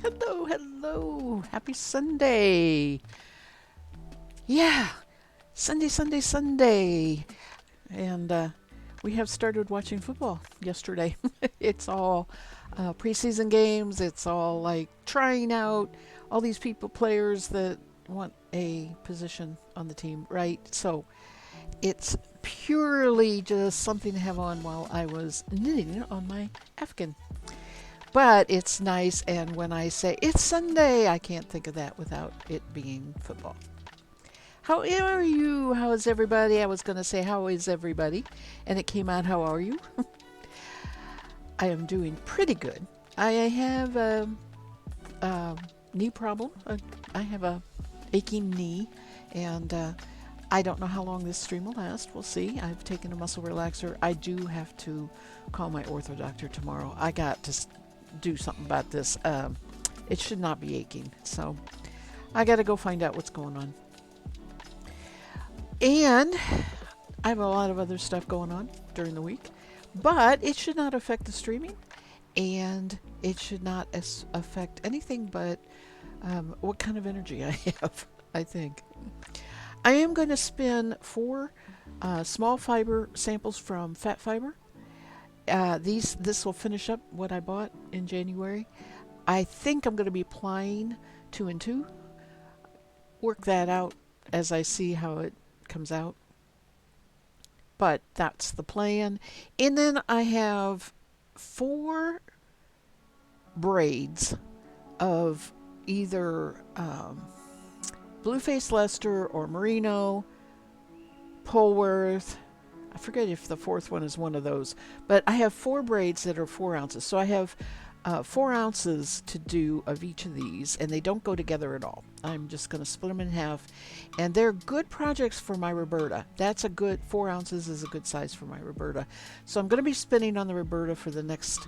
Hello, hello. Happy Sunday. Yeah, Sunday, Sunday, Sunday. And we have started watching football yesterday. It's all preseason games. It's all like trying out all these players that want a position on the team, right? So it's purely just something to have on while I was knitting on my Afghan. But it's nice, and when I say it's Sunday, I can't think of that without it being football. How are you? How is everybody? I was going to say, how is everybody? And it came out, how are you? I am doing pretty good. I have a knee problem. I have a aching knee, and I don't know how long this stream will last. We'll see. I've taken a muscle relaxer. I do have to call my ortho doctor tomorrow. I got to do something about this. It should not be aching, so I got to go find out what's going on. And I have a lot of other stuff going on during the week, but it should not affect the streaming, and it should not affect anything but what kind of energy I have, I think. I am going to spin 4 small fiber samples from Fat Fiber. This will finish up what I bought in January. I think I'm going to be applying 2 and 2. Work that out as I see how it comes out. But that's the plan. And then I have 4 braids of either Blueface Leicester or Merino, Polworth. I forget if the 4th one is one of those. But I have 4 braids that are 4 ounces. So I have 4 ounces to do of each of these, and they don't go together at all. I'm just going to split them in half, and they're good projects for my Roberta. That's a good 4 ounces is a good size for my Roberta. So I'm going to be spinning on the Roberta for the next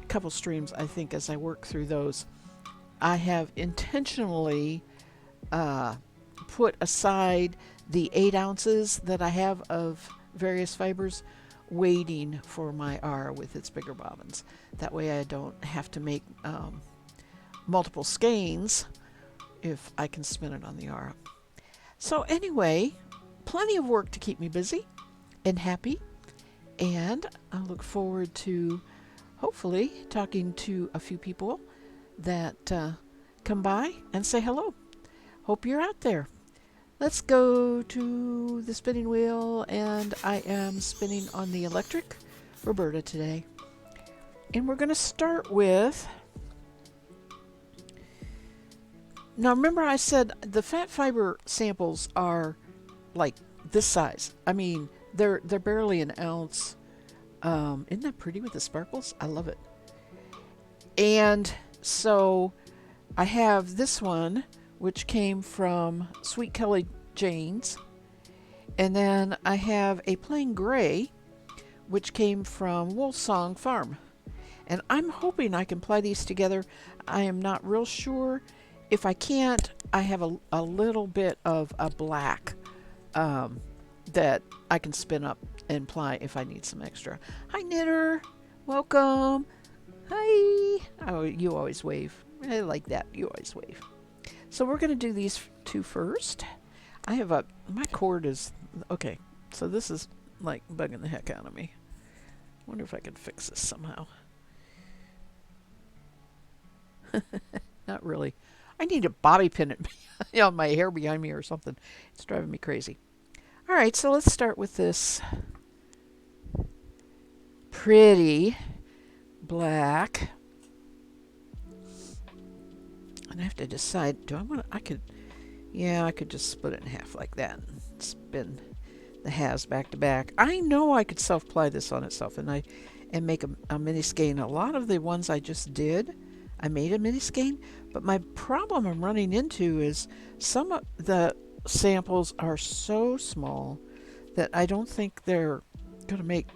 couple streams, I think, as I work through those. I have intentionally put aside the 8 ounces that I have of various fibers, waiting for my R with its bigger bobbins. That way I don't have to make multiple skeins if I can spin it on the R. So anyway, plenty of work to keep me busy and happy, and I look forward to hopefully talking to a few people that come by and say hello. Hope you're out there. Let's go to the spinning wheel, and I am spinning on the electric Roberta today. And we're going to start with... Now remember I said the Fat Fiber samples are like this size. I mean, they're barely an ounce. Isn't that pretty with the sparkles? I love it. And so I have this one, which came from Sweet Kelly Jane's. And then I have a plain gray, which came from Woolsong Farm. And I'm hoping I can apply these together. I am not real sure. If I can't, I have a little bit of a black that I can spin up and apply if I need some extra. Hi, Knitter. Welcome. Hi. Oh, you always wave. I like that. You always wave. So we're going to do these 2 first. I have my cord is, okay, so this is like bugging the heck out of me. Wonder if I can fix this somehow. Not really. I need a bobby pin it on my hair behind me or something. It's driving me crazy. All right, so let's start with this pretty black. And I have to decide, do I want to, I could just split it in half like that and spin the halves back to back. I know I could self-ply this on itself and make a mini skein. A lot of the ones I just did, I made a mini skein, but my problem I'm running into is some of the samples are so small that I don't think they're going to make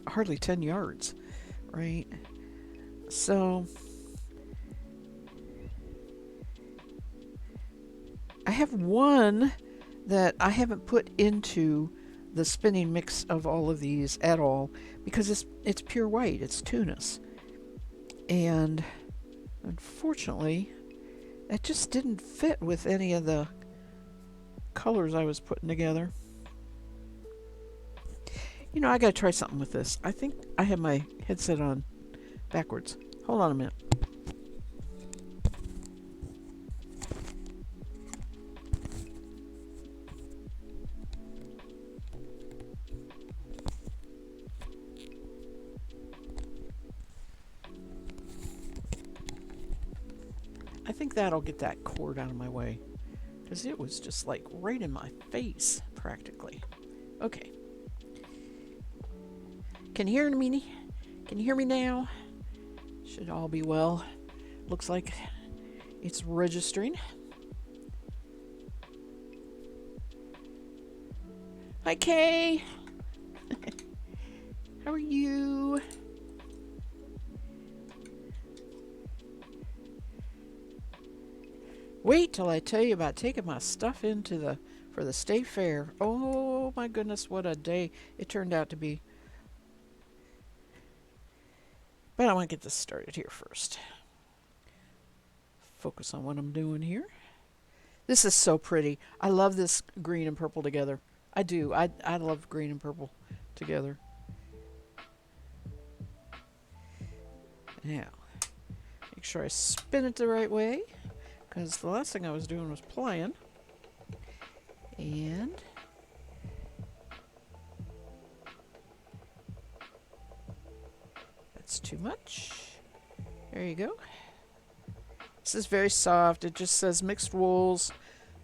hardly 10 yards, right? So I have one that I haven't put into the spinning mix of all of these at all because it's pure white. It's Tunis. And Unfortunately, that just didn't fit with any of the colors I was putting together. You know, I gotta try something with this. I think I have my headset on backwards. Hold on a minute. I think that'll get that cord out of my way. Because it was just like right in my face, practically. Okay. Can you hear me? Can you hear me now? Should all be well. Looks like it's registering. Hi, Kay. How are you? Wait till I tell you about taking my stuff into for the state fair. Oh my goodness, what a day it turned out to be. But I want to get this started here first. Focus on what I'm doing here. This is so pretty. I love this green and purple together. I do. I love green and purple together. Now, make sure I spin it the right way, because the last thing I was doing was playing. And that's too much. There you go. This is very soft. It just says mixed wools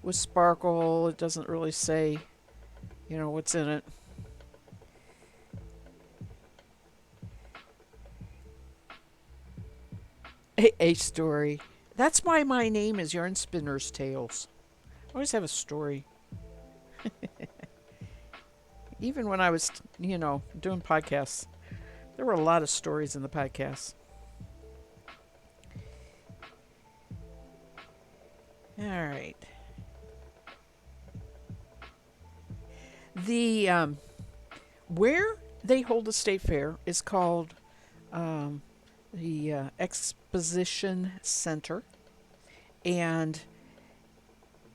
with sparkle. It doesn't really say, you know, what's in it. A story. That's why my name is Yarn Spinner's Tales. I always have a story. Even when I was, you know, doing podcasts, there were a lot of stories in the podcasts. All right. The where they hold the state fair is called the Exposition Center, and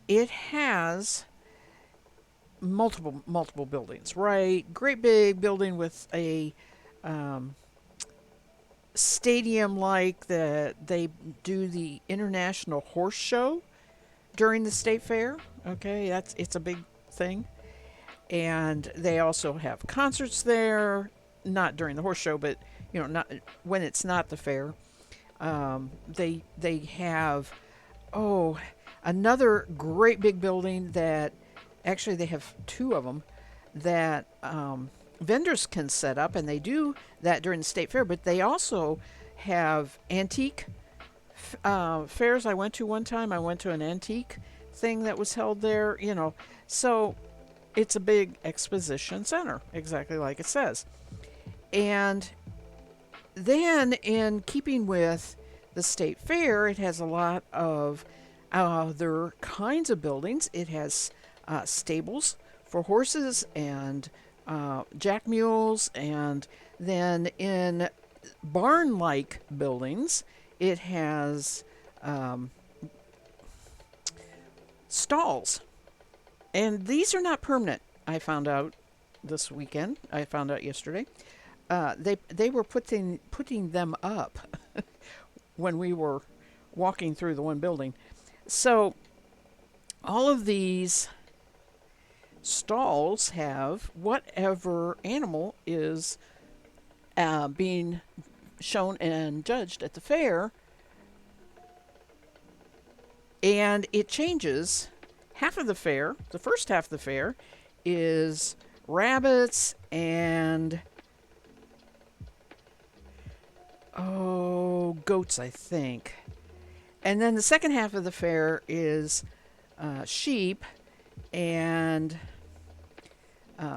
it has multiple buildings. Right, great big building with a stadium like that. They do the International Horse Show during the state fair. Okay, it's a big thing. And they also have concerts there, not during the horse show, but you know, not when it's not the fair. They have another great big building that actually they have two of them that vendors can set up, and they do that during the state fair. But they also have antique fairs. I went to one time. I went to an antique thing that was held there. You know, so it's a big exposition center, exactly like it says. And then, in keeping with the state fair, it has a lot of other kinds of buildings. It has stables for horses and jack mules, and then in barn-like buildings, it has stalls. And these are not permanent, I found out this weekend. I found out yesterday. They were putting them up when we were walking through the one building. So all of these stalls have whatever animal is being shown and judged at the fair, and it changes. Half of the fair, the first half of the fair, is rabbits and goats, I think. And then the second half of the fair is sheep and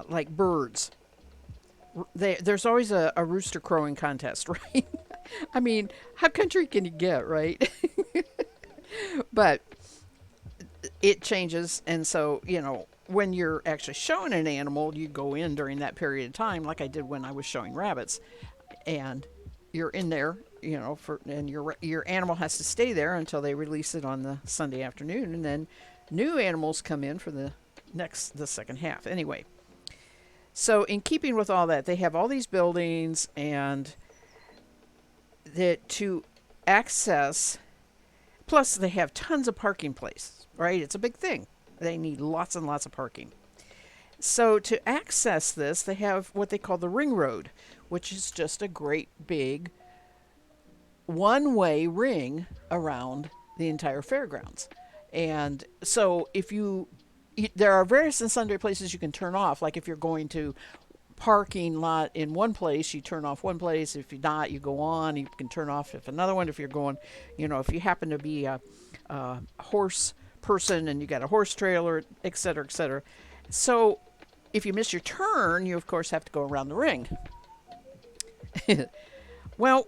like birds. There's always a rooster crowing contest, right? I mean, how country can you get, right? But it changes, and so, you know, when you're actually showing an animal, you go in during that period of time, like I did when I was showing rabbits, and you're in there and your animal has to stay there until they release it on the Sunday afternoon, and then new animals come in for the second half. Anyway, so in keeping with all that, they have all these buildings, and that to access, plus they have tons of parking places, right? It's a big thing. They need lots and lots of parking. So to access this, they have what they call the ring road, which is just a great big one-way ring around the entire fairgrounds. And so there are various and sundry places you can turn off. Like if you're going to parking lot in one place, you turn off one place. If you're not, you go on. You can turn off if another one. If you're going, if you happen to be a horse person and you got a horse trailer, et cetera, et cetera. So if you miss your turn, you of course have to go around the ring. Well,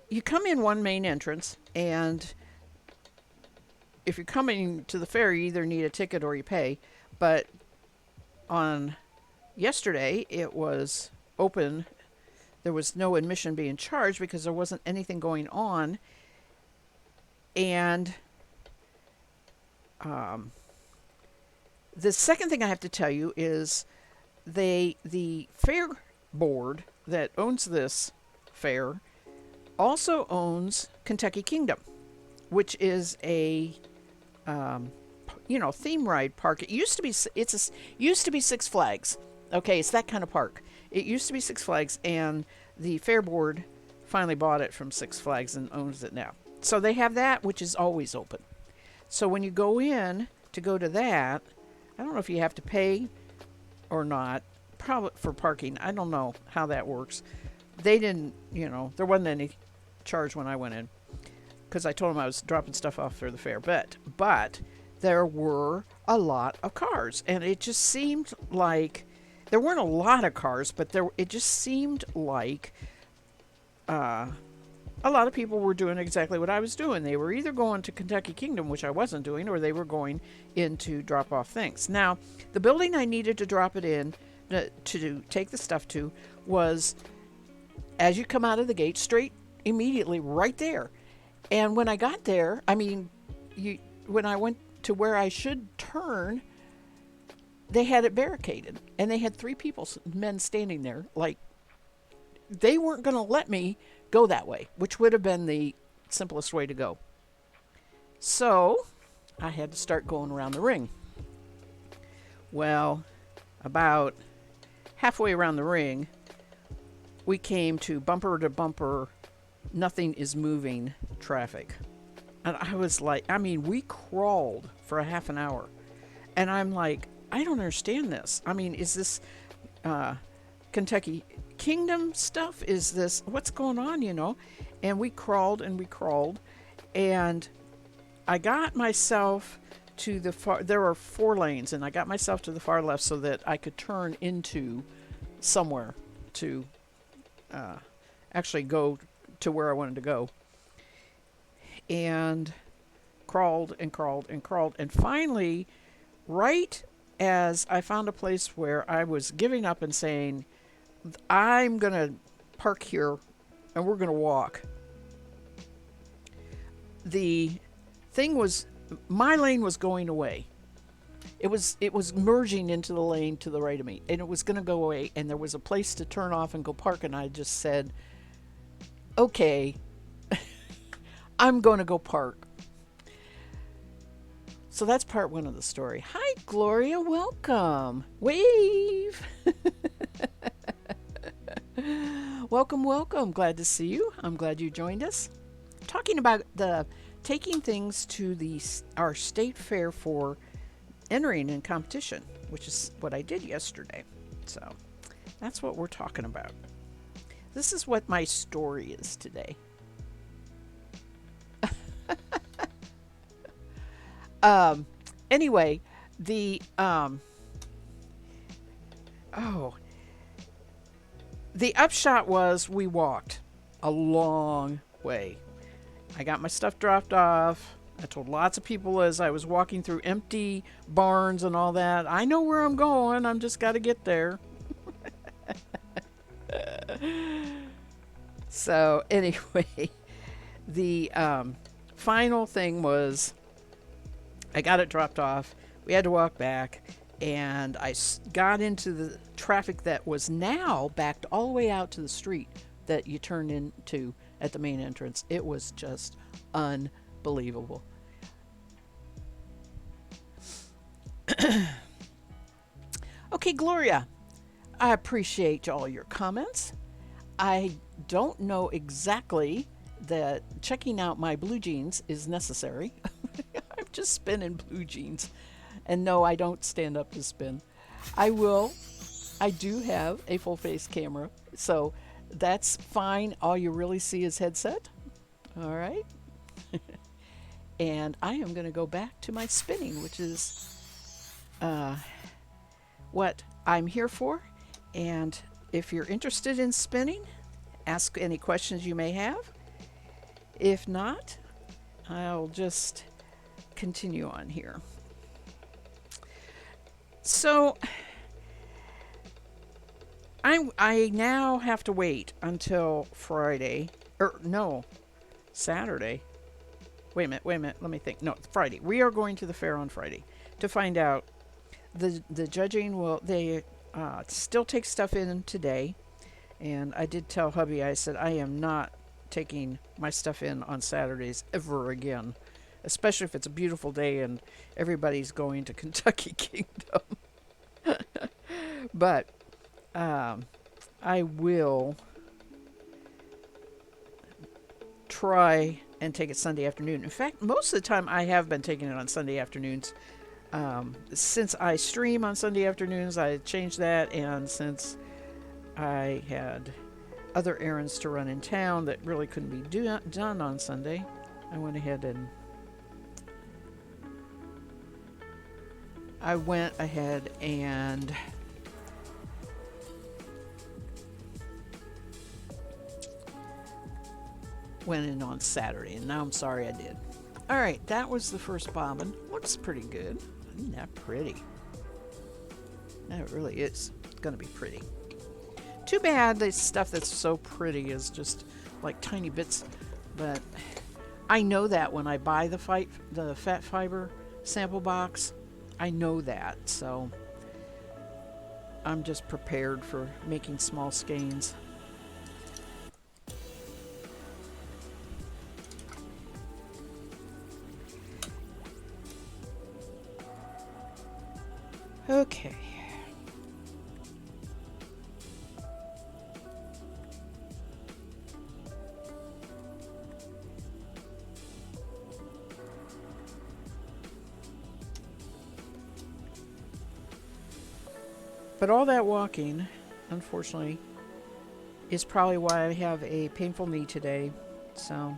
you come in one main entrance, and if you're coming to the fair, you either need a ticket or you pay. But on yesterday, it was open. There was no admission being charged because there wasn't anything going on. And the second thing I have to tell you is the fair board that owns this fair also owns Kentucky Kingdom, which is a theme ride park. It used to be used to be Six Flags. Okay, it's that kind of park. It used to be Six Flags, and the fair board finally bought it from Six Flags and owns it now. So they have that, which is always open. So when you go in to go to that, I don't know if you have to pay or not, probably for parking. I don't know how that works. They didn't, there wasn't any charge when I went in because I told them I was dropping stuff off for the fair. But there were a lot of cars, and it just seemed like there weren't a lot of cars, but it just seemed like a lot of people were doing exactly what I was doing. They were either going to Kentucky Kingdom, which I wasn't doing, or they were going in to drop off things. Now, the building I needed to drop it in to take the stuff to was, as you come out of the gate, straight immediately right there. And when I got there, when I went to where I should turn, they had it barricaded, and they had 3 men standing there, like they weren't going to let me go that way, which would have been the simplest way to go. So I had to start going around the ring. Well, about halfway around the ring, we came to bumper, nothing is moving traffic. And I was like, we crawled for a half an hour. And I'm like, I don't understand this. Is this Kentucky Kingdom stuff? Is this, what's going on, And we crawled, and I got myself to the far, there are 4 lanes, and I got myself to the far left so that I could turn into somewhere to actually go to where I wanted to go. And crawled, and finally, right as I found a place where I was giving up and saying, I'm going to park here and we're going to walk. The thing was, my lane was going away. It was merging into the lane to the right of me, and it was going to go away, and there was a place to turn off and go park, and I just said, okay, I'm going to go park. So that's part 1 of the story. Hi, Gloria. Welcome. Wave. Welcome. Glad to see you. I'm glad you joined us. Talking about taking things to our state fair for entering in competition, which is what I did yesterday. So that's what we're talking about. This is what my story is today. Anyway, the upshot was we walked a long way. I got my stuff dropped off. I told lots of people as I was walking through empty barns and all that, I know where I'm going. I'm just got to get there. So anyway, The final thing was I got it dropped off. We had to walk back, and got into the traffic that was now backed all the way out to the street that you turn into at the main entrance. It was just unbelievable. Okay, Gloria, I appreciate all your comments. I don't know exactly that checking out my blue jeans is necessary. I'm just spinning blue jeans. And no, I don't stand up to spin. I will. I do have a full face camera, so that's fine. All you really see is headset. All right. And I am going to go back to my spinning, which is what I'm here for. And if you're interested in spinning, ask any questions you may have. If not, I'll just continue on here. So I now have to wait until Friday, or no, Saturday. Wait a minute, let me think. No, Friday. We are going to the fair on Friday to find out. The judging they still take stuff in today, and I did tell hubby, I said I am not taking my stuff in on Saturdays ever again, especially if it's a beautiful day and everybody's going to Kentucky Kingdom. But I will try and take it Sunday afternoon. In fact, most of the time I have been taking it on Sunday afternoons. Since I stream on Sunday afternoons, I changed that, and since I had other errands to run in town that really couldn't be done on Sunday, I went ahead and went in on Saturday, and now I'm sorry I did. All right, that was the first bobbin. Looks pretty good. Isn't that pretty? That really is going to be pretty. Too bad the stuff that's so pretty is just like tiny bits, but I know that when I buy the fat fiber sample box, I know that, so I'm just prepared for making small skeins. Okay. But all that walking, unfortunately, is probably why I have a painful knee today. So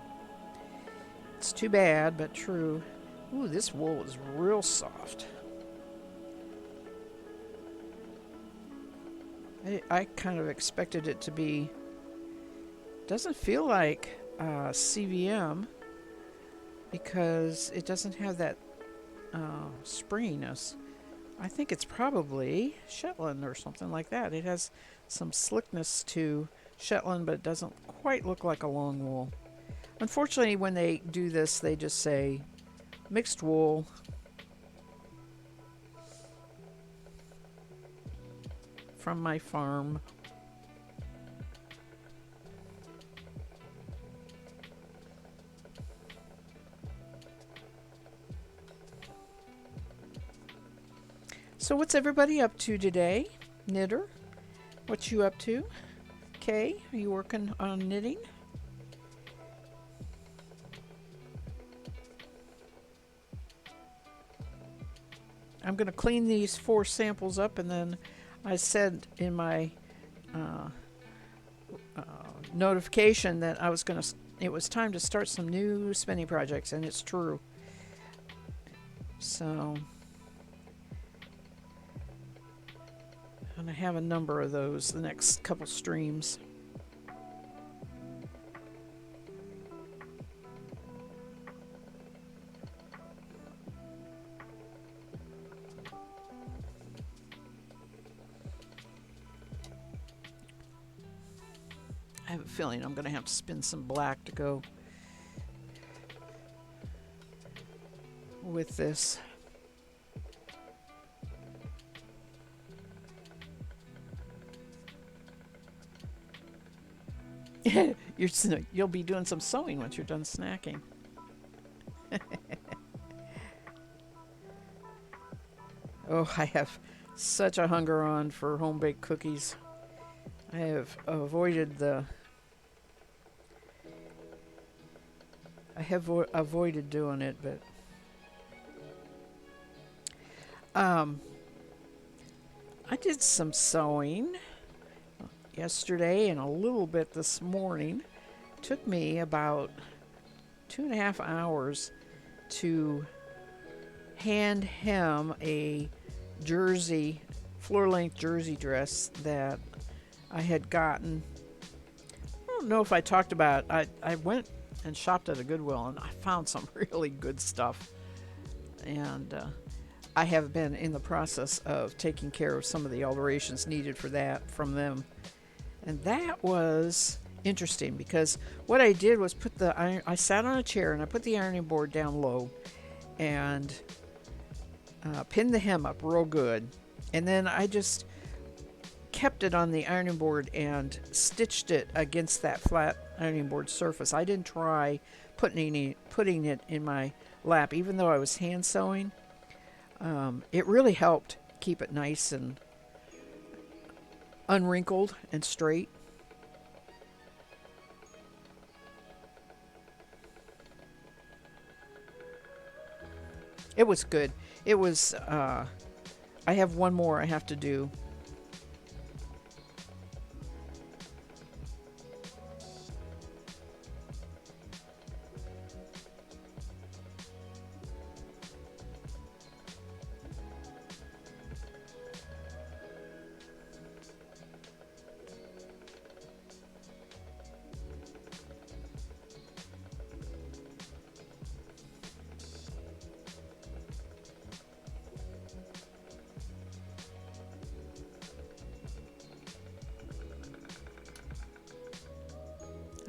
it's too bad, but true. Ooh, this wool is real soft. I kind of expected it to be. Doesn't feel like CVM because it doesn't have that springiness. I think it's probably Shetland or something like that. It has some slickness to Shetland, but it doesn't quite look like a long wool. Unfortunately, when they do this, they just say mixed wool. From my farm. So what's everybody up to today? Knitter, what you up to? Kay, are you working on knitting? I'm going to clean these 4 samples up, and then I said in my notification that it was time to start some new spinning projects, and it's true. So, and I have a number of those the next couple streams. I have a feeling I'm going to have to spin some black to go with this. You'll be doing some sewing once you're done snacking. Oh, I have such a hunger on for home baked cookies. I have avoided the. I have avoided doing it, but um, I did some sewing yesterday and a little bit this morning. Took me about 2.5 hours to hand hem a jersey, floor-length jersey dress that I had gotten. I don't know if I talked about it. I went and shopped at a Goodwill and I found some really good stuff. And I have been in the process of taking care of some of the alterations needed for that from them. And that was interesting because what I did was put the iron, I sat on a chair and I put the ironing board down low and pinned the hem up real good. And then I just kept it on the ironing board and stitched it against that flat ironing board surface. I didn't try putting it in my lap, even though I was hand sewing. It really helped keep it nice and unwrinkled and straight. It was good. It was, I have one more I have to do.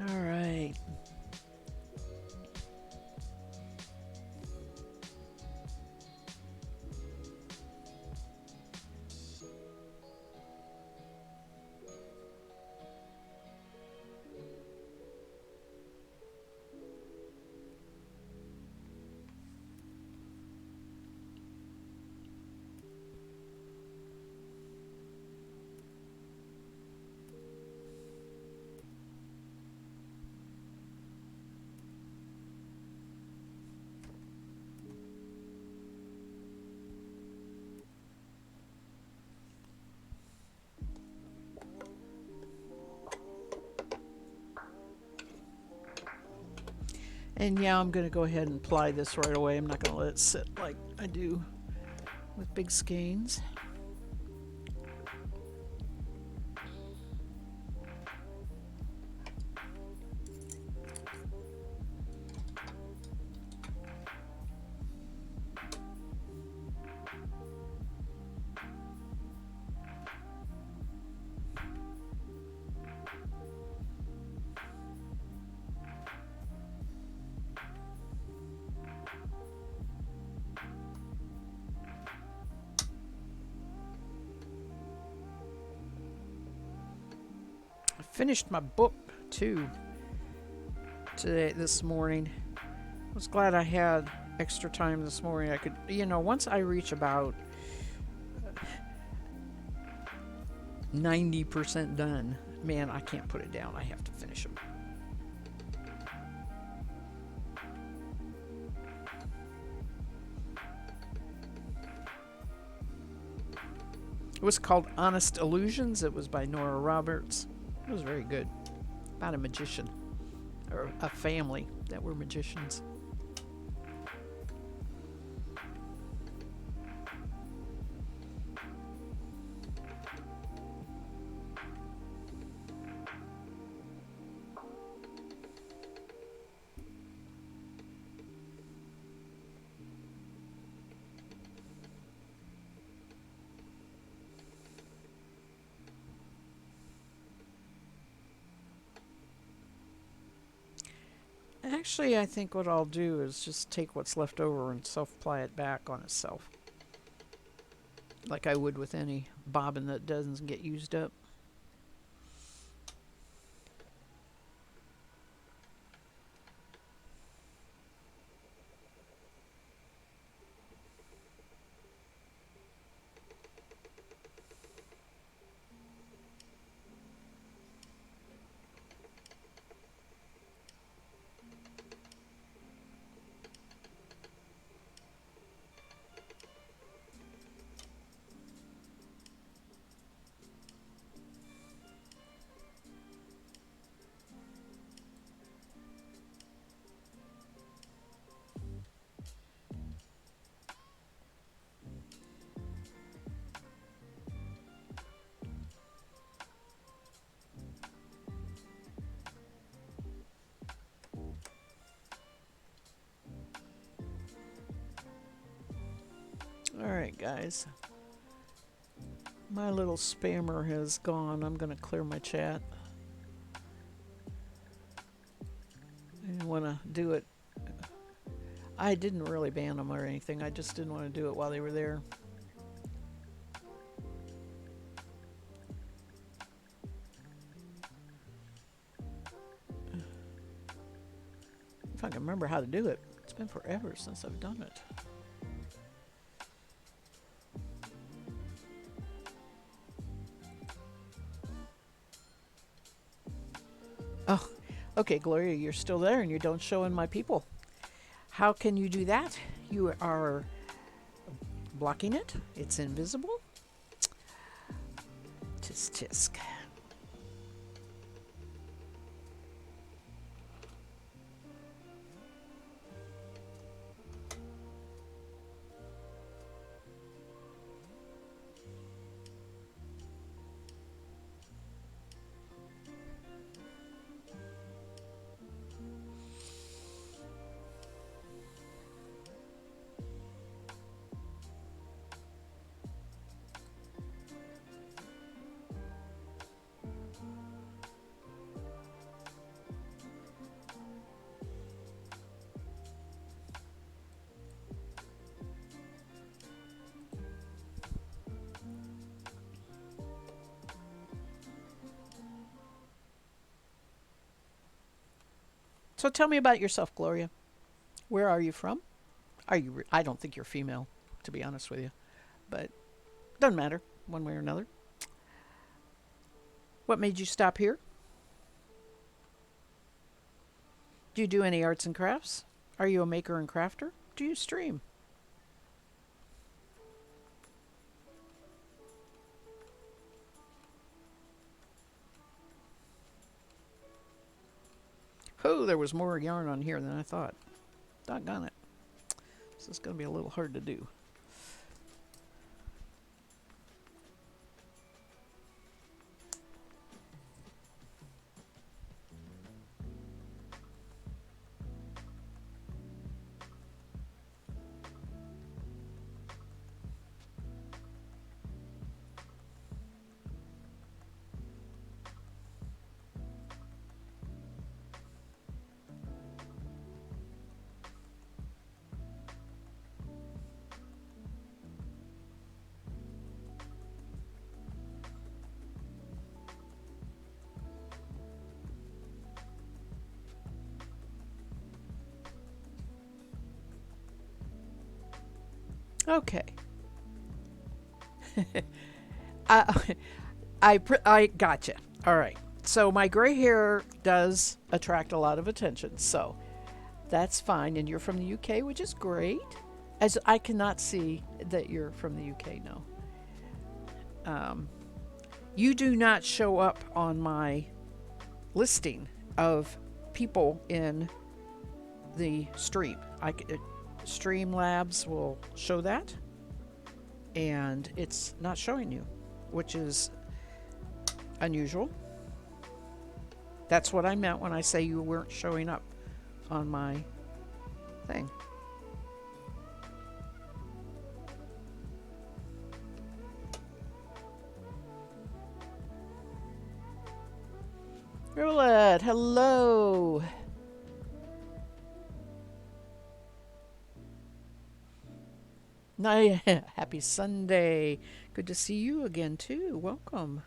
All right. And yeah, I'm going to go ahead and apply this right away. I'm not going to let it sit like I do with big skeins. I finished my book too this morning. I was glad I had extra time this morning. I could, once I reach about 90% done, man, I can't put it down. I have to finish them. It was called Honest Illusions. It was by Nora Roberts. It was very good. About a magician, or a family that were magicians. Actually, I think what I'll do is just take what's left over and self-ply it back on itself, like I would with any bobbin that doesn't get used up. Alright, guys. My little spammer has gone. I'm going to clear my chat. I didn't want to do it. I didn't really ban them or anything. I just didn't want to do it while they were there. If I can remember how to do it. It's been forever since I've done it. Oh, okay, Gloria, you're still there and you don't show in my people. How can you do that? You are blocking it. It's invisible. Tisk tisk. So tell me about yourself, Gloria. Where are you from? Are you? I don't think you're female, to be honest with you, but doesn't matter one way or another. What made you stop here? Do you do any arts and crafts? Are you a maker and crafter? Do you stream? Oh, there was more yarn on here than I thought. Doggone it. This is going to be a little hard to do. Okay. I, I gotcha. All right. So my gray hair does attract a lot of attention. So that's fine. And you're from the UK, which is great. As I cannot see that you're from the UK, no. You do not show up on my listing of people in the stream. Streamlabs will show that, and it's not showing you, which is unusual. That's what I meant when I say you weren't showing up on my thing. Roulette, hello. Happy Sunday. Good to see you again, too. Welcome.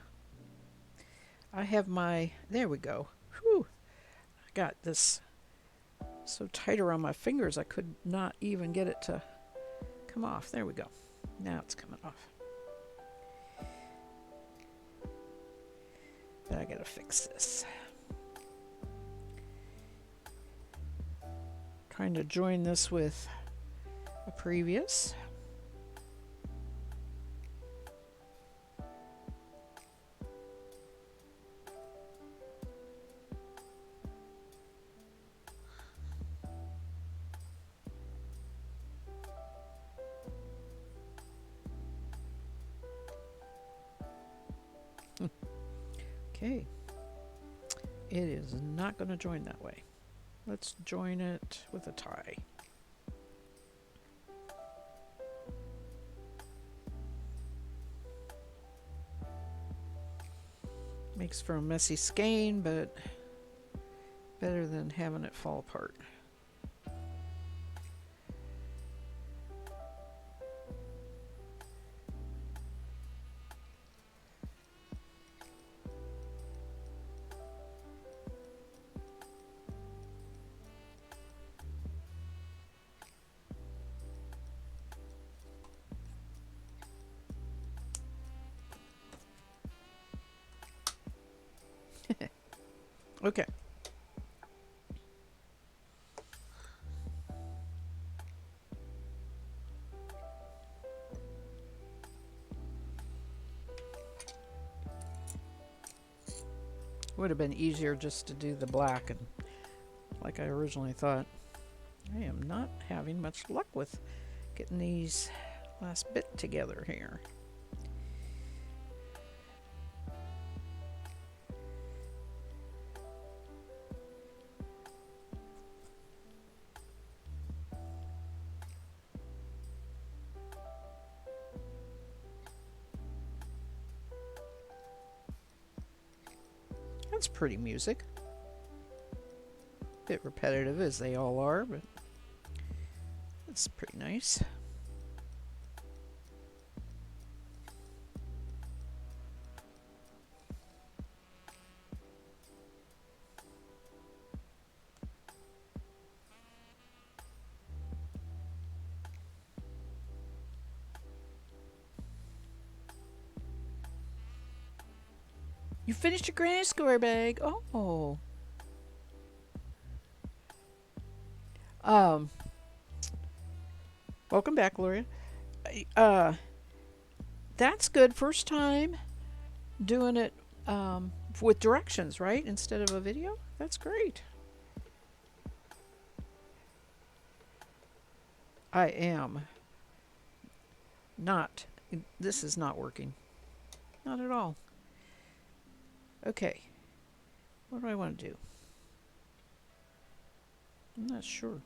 I have there we go. Whew. I got this so tight around my fingers I could not even get it to come off. There we go. Now it's coming off. But I gotta fix this. Trying to join this with a previous. Okay. It is not going to join that way. Let's join it with a tie. Makes for a messy skein, but better than having it fall apart. Okay. Would have been easier just to do the black, and like I originally thought. I am not having much luck with getting these last bit together here. That's pretty music. Bit repetitive as they all are, but it's pretty nice. You finished your granny square bag. Oh. Welcome back, Gloria. That's good. First time doing it with directions, right? Instead of a video. That's great. I am not. This is not working. Not at all. Okay. What do I want to do? I'm not sure.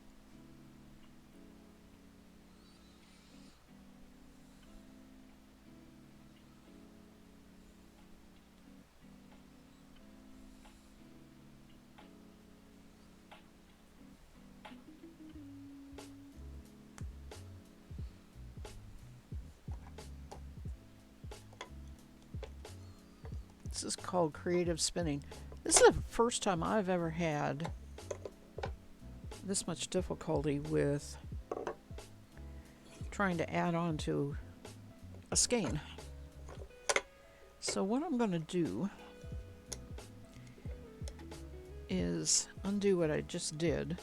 This is called creative spinning. This is the first time I've ever had this much difficulty with trying to add on to a skein. So what I'm going to do is undo what I just did,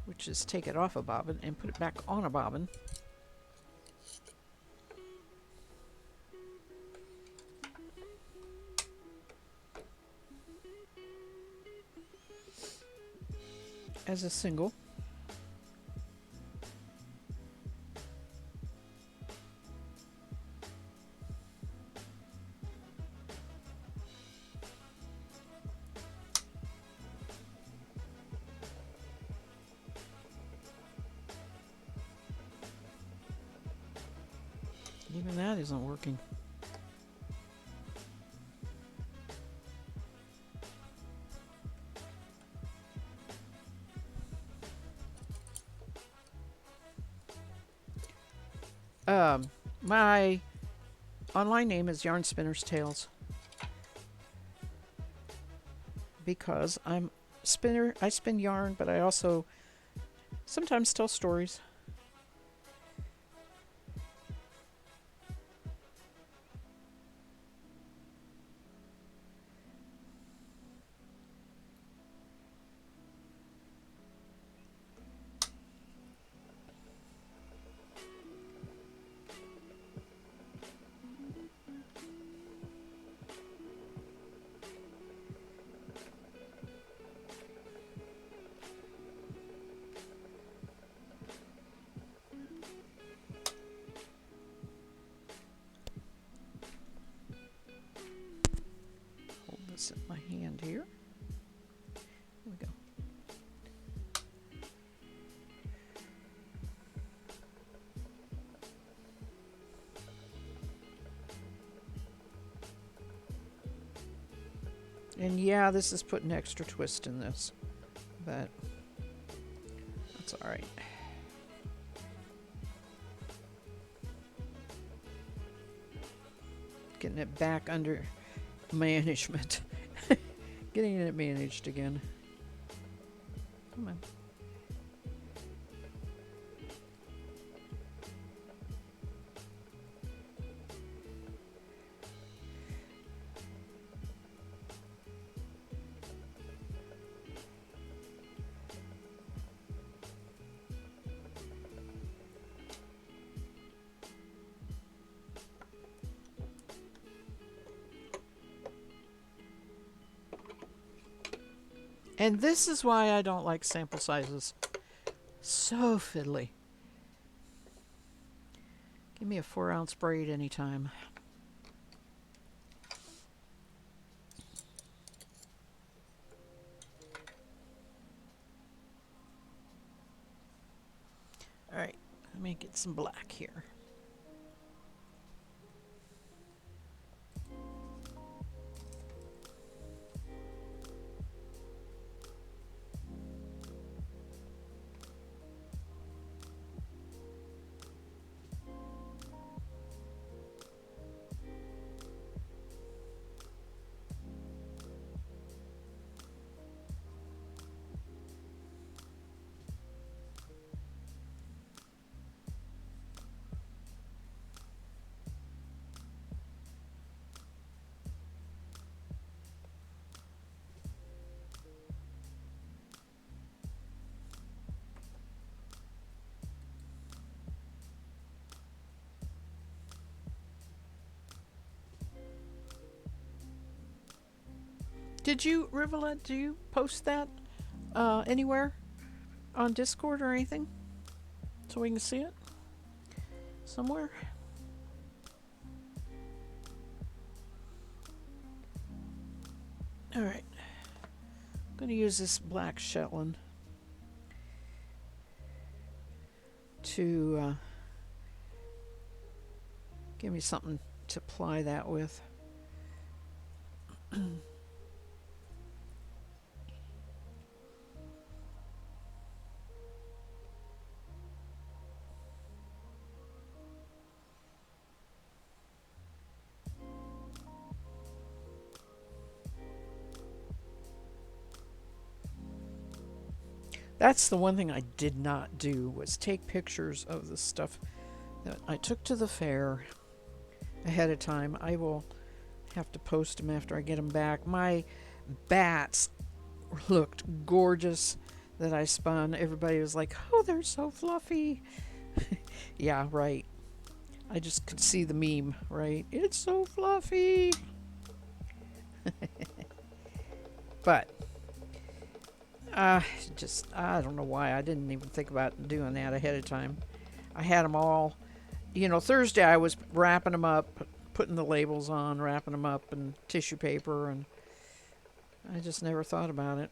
which is take it off a bobbin and put it back on a bobbin. As a single. Even that isn't working. My online name is Yarn Spinner's Tales because I'm spinner. I spin yarn, but I also sometimes tell stories. Hold this in my hand here. Here we go. And yeah, this is putting extra twist in this, but that's all right. Getting it back under management. Getting it managed again. Come on. And this is why I don't like sample sizes. So fiddly. Give me a 4-ounce braid anytime. All right, let me get some black here. Did you, Rivulet, do you post that anywhere on Discord or anything so we can see it somewhere? All right, I'm going to use this black Shetland to give me something to ply that with. That's the one thing I did not do, was take pictures of the stuff that I took to the fair ahead of time. I will have to post them after I get them back. My bats looked gorgeous that I spun. Everybody was like, oh, they're so fluffy. Yeah, right. I just could see the meme, right? It's so fluffy. But I don't know why I didn't even think about doing that ahead of time. I had them all, Thursday I was wrapping them up, putting the labels on, wrapping them up in tissue paper, and I just never thought about it.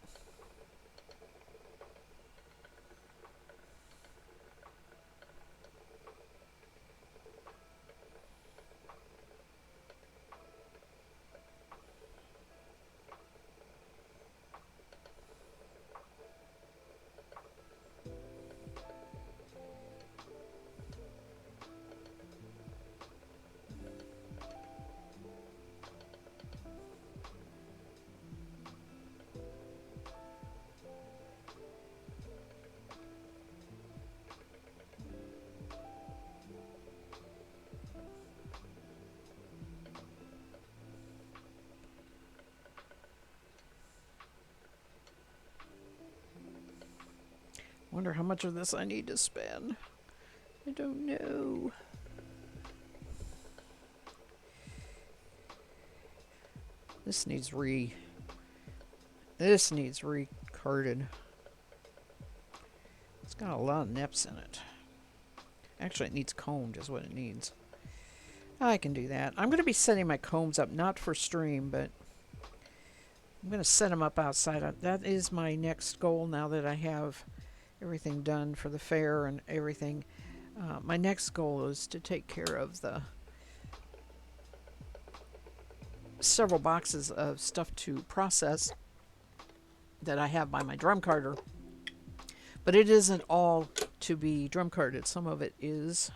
Wonder how much of this I need to spend. I don't know. This needs recarded. It's got a lot of neps in it. Actually, it needs combed is what it needs. I can do that. I'm going to be setting my combs up, not for stream, but I'm going to set them up outside. That is my next goal now that I have everything done for the fair and everything. My next goal is to take care of the several boxes of stuff to process that I have by my drum carder. But it isn't all to be drum carded. Some of it is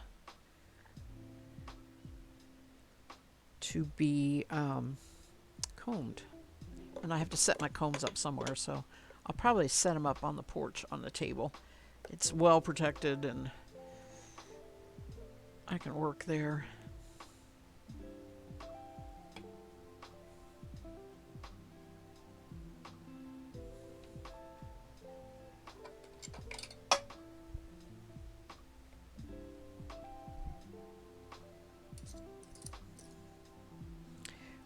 to be combed. And I have to set my combs up somewhere, so I'll probably set them up on the porch on the table. It's well protected and I can work there.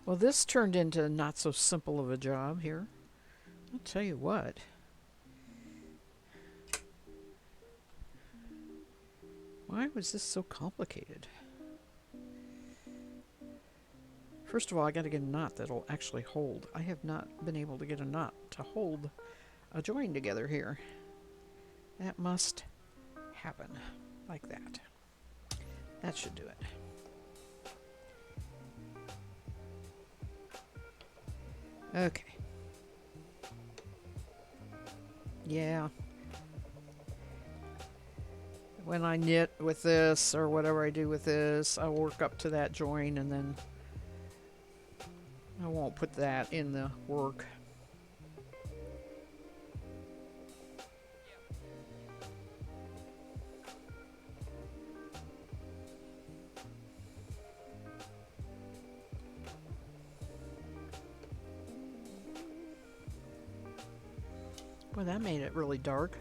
Well, this turned into not so simple of a job here. I'll tell you what. Why was this so complicated? First of all, I got to get a knot that'll actually hold. I have not been able to get a knot to hold a join together here. That must happen like that. That should do it. Okay. Yeah. When I knit with this or whatever I do with this, I'll work up to that join and then I won't put that in the work. Well, that made it really dark.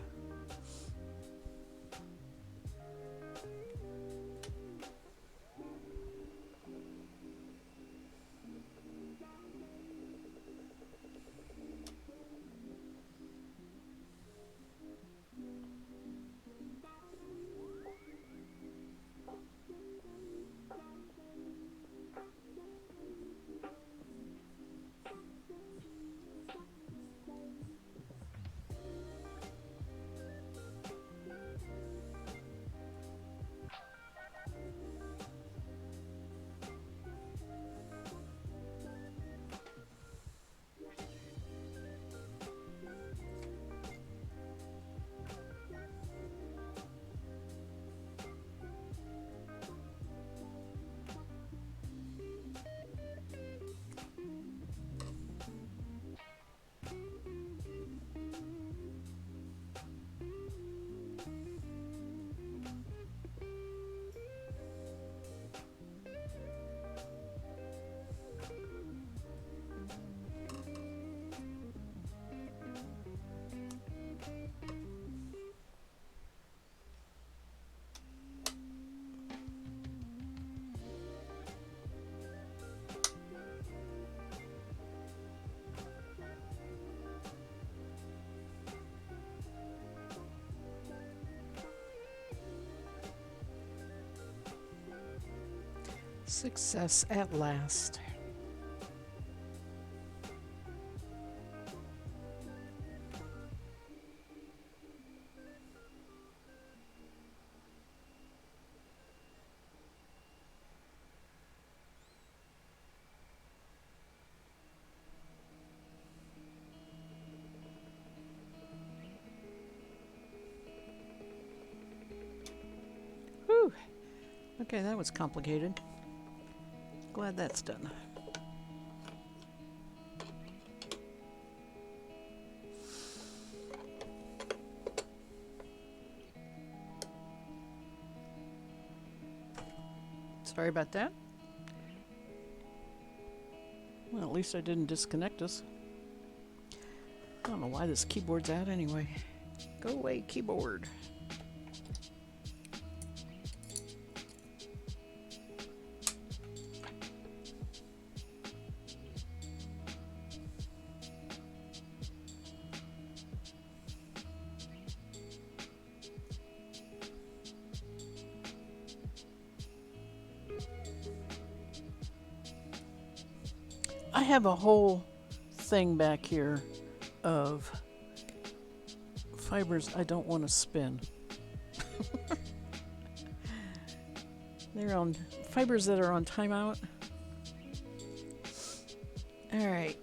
Success at last. Whew. Okay, that was complicated. Glad that's done. Sorry about that. Well, at least I didn't disconnect us. I don't know why this keyboard's out anyway. Go away, keyboard. I have a whole thing back here of fibers I don't want to spin. They're on fibers that are on timeout. All right.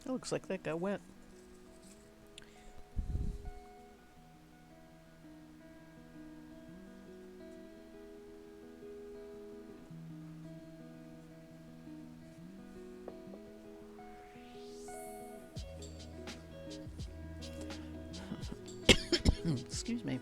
It looks like that got wet. Excuse me.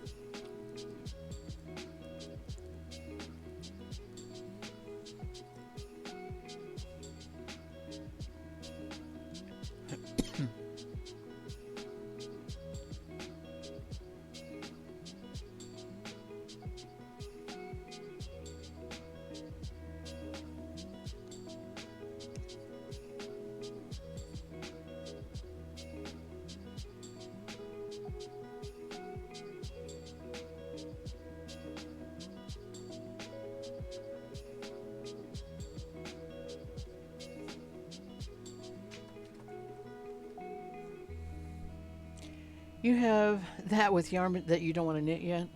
You have that with yarn that you don't want to knit yet?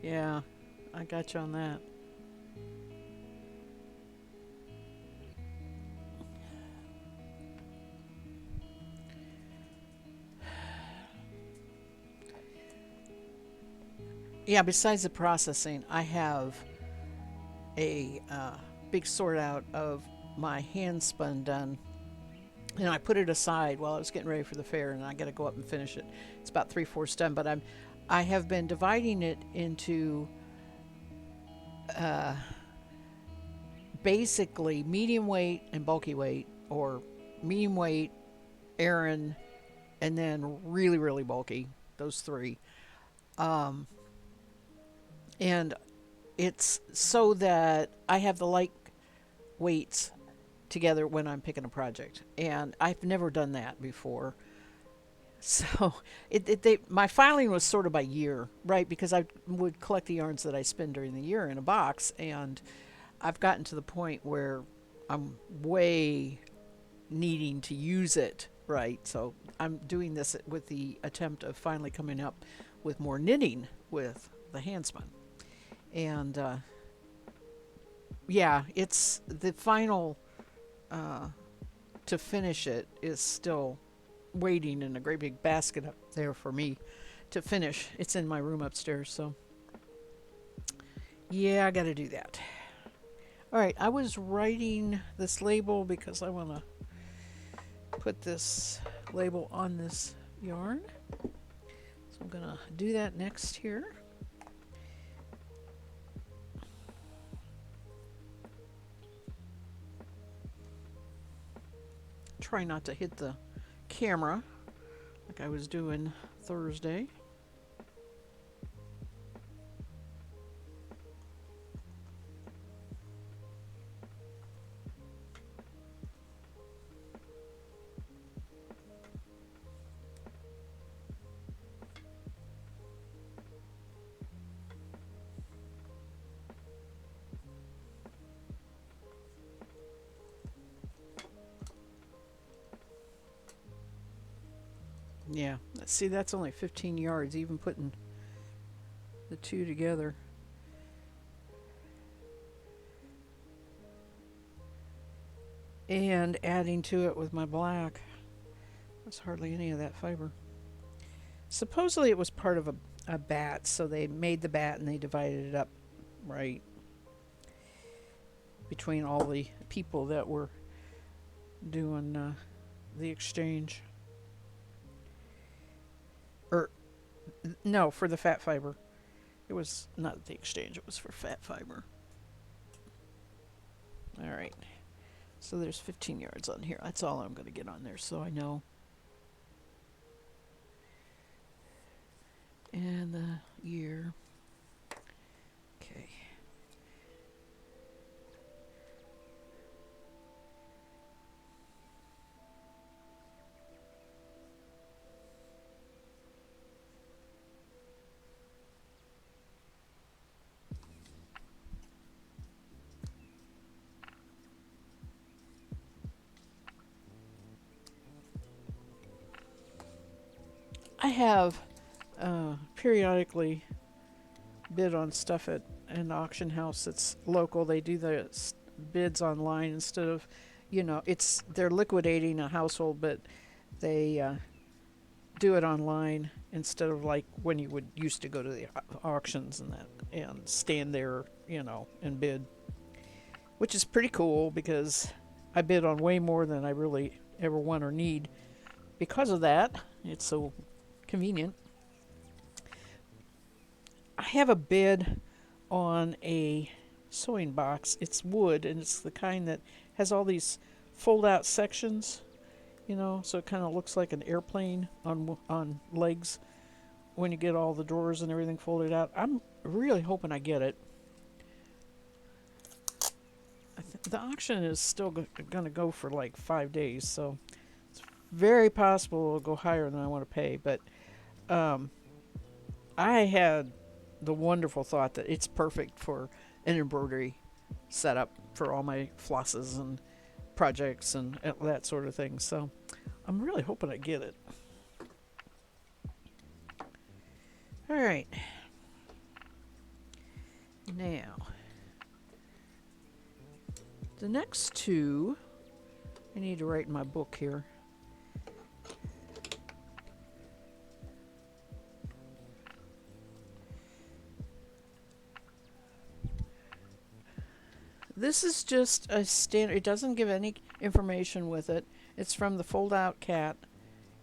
Yeah, I got you on that. Yeah, besides the processing, I have a big sort out of my hand spun done. And I put it aside while I was getting ready for the fair, and I got to go up and finish it. It's about 3/4 done, but I have been dividing it into uh, basically medium weight and bulky weight, or medium weight, Aran, and then really really bulky. Those three, um, and it's so that I have the light weights together when I'm picking a project, and I've never done that before. So my filing was sort of by year, right? Because I would collect the yarns that I spend during the year in a box, and I've gotten to the point where I'm way needing to use it, right? So I'm doing this with the attempt of finally coming up with more knitting with the handspun. And yeah, it's the final uh, to finish it is still waiting in a great big basket up there for me to finish. It's in my room upstairs, so yeah, I got to do that. All right, I was writing this label because I want to put this label on this yarn. So I'm going to do that next here. Try not to hit the camera like I was doing Thursday. Yeah, see, that's only 15 yards, even putting the two together. And adding to it with my black. There's hardly any of that fiber. Supposedly it was part of a bat, so they made the bat and they divided it up right between all the people that were doing the exchange. Or, no, for the fat fiber. It was not the exchange, it was for fat fiber. All right. So there's 15 yards on here. That's all I'm going to get on there so I know. And the year. Okay. I have periodically bid on stuff at an auction house that's local. They do the bids online instead of, it's they're liquidating a household, but they do it online instead of like when you would used to go to the auctions and that and stand there, and bid, which is pretty cool because I bid on way more than I really ever want or need. Because of that, it's so convenient. I have a bid on a sewing box. It's wood and it's the kind that has all these fold out sections, so it kind of looks like an airplane on legs when you get all the drawers and everything folded out. I'm really hoping I get it. The auction is still going to go for like 5 days, so it's very possible it'll go higher than I want to pay. But I had the wonderful thought that it's perfect for an embroidery setup for all my flosses and projects and that sort of thing. So I'm really hoping I get it. All right. Now, the next two, I need to write in my book here. This is just a standard. It doesn't give any information with it. It's from the Fold Out Cat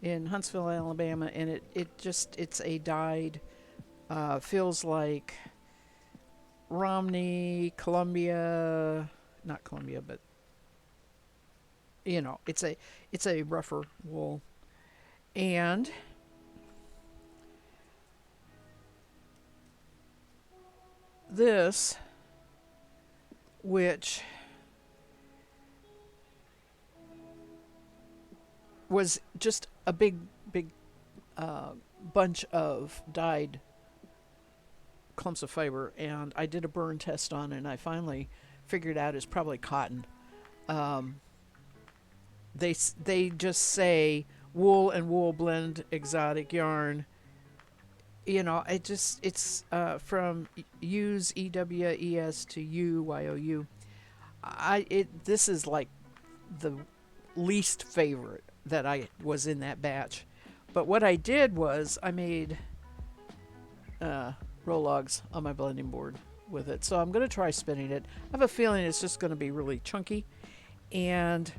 in Huntsville, Alabama, and it's a dyed, feels like Romney, Columbia, not Columbia, but it's a rougher wool. And this, which was just a big bunch of dyed clumps of fiber, and I did a burn test on it, and I finally figured out it's probably cotton. Um, they just say wool and wool blend exotic yarn. It's from use EWES to UYOU. This is like the least favorite that I was in that batch. But what I did was I made roll logs on my blending board with it. So I'm going to try spinning it. I have a feeling it's just going to be really chunky. And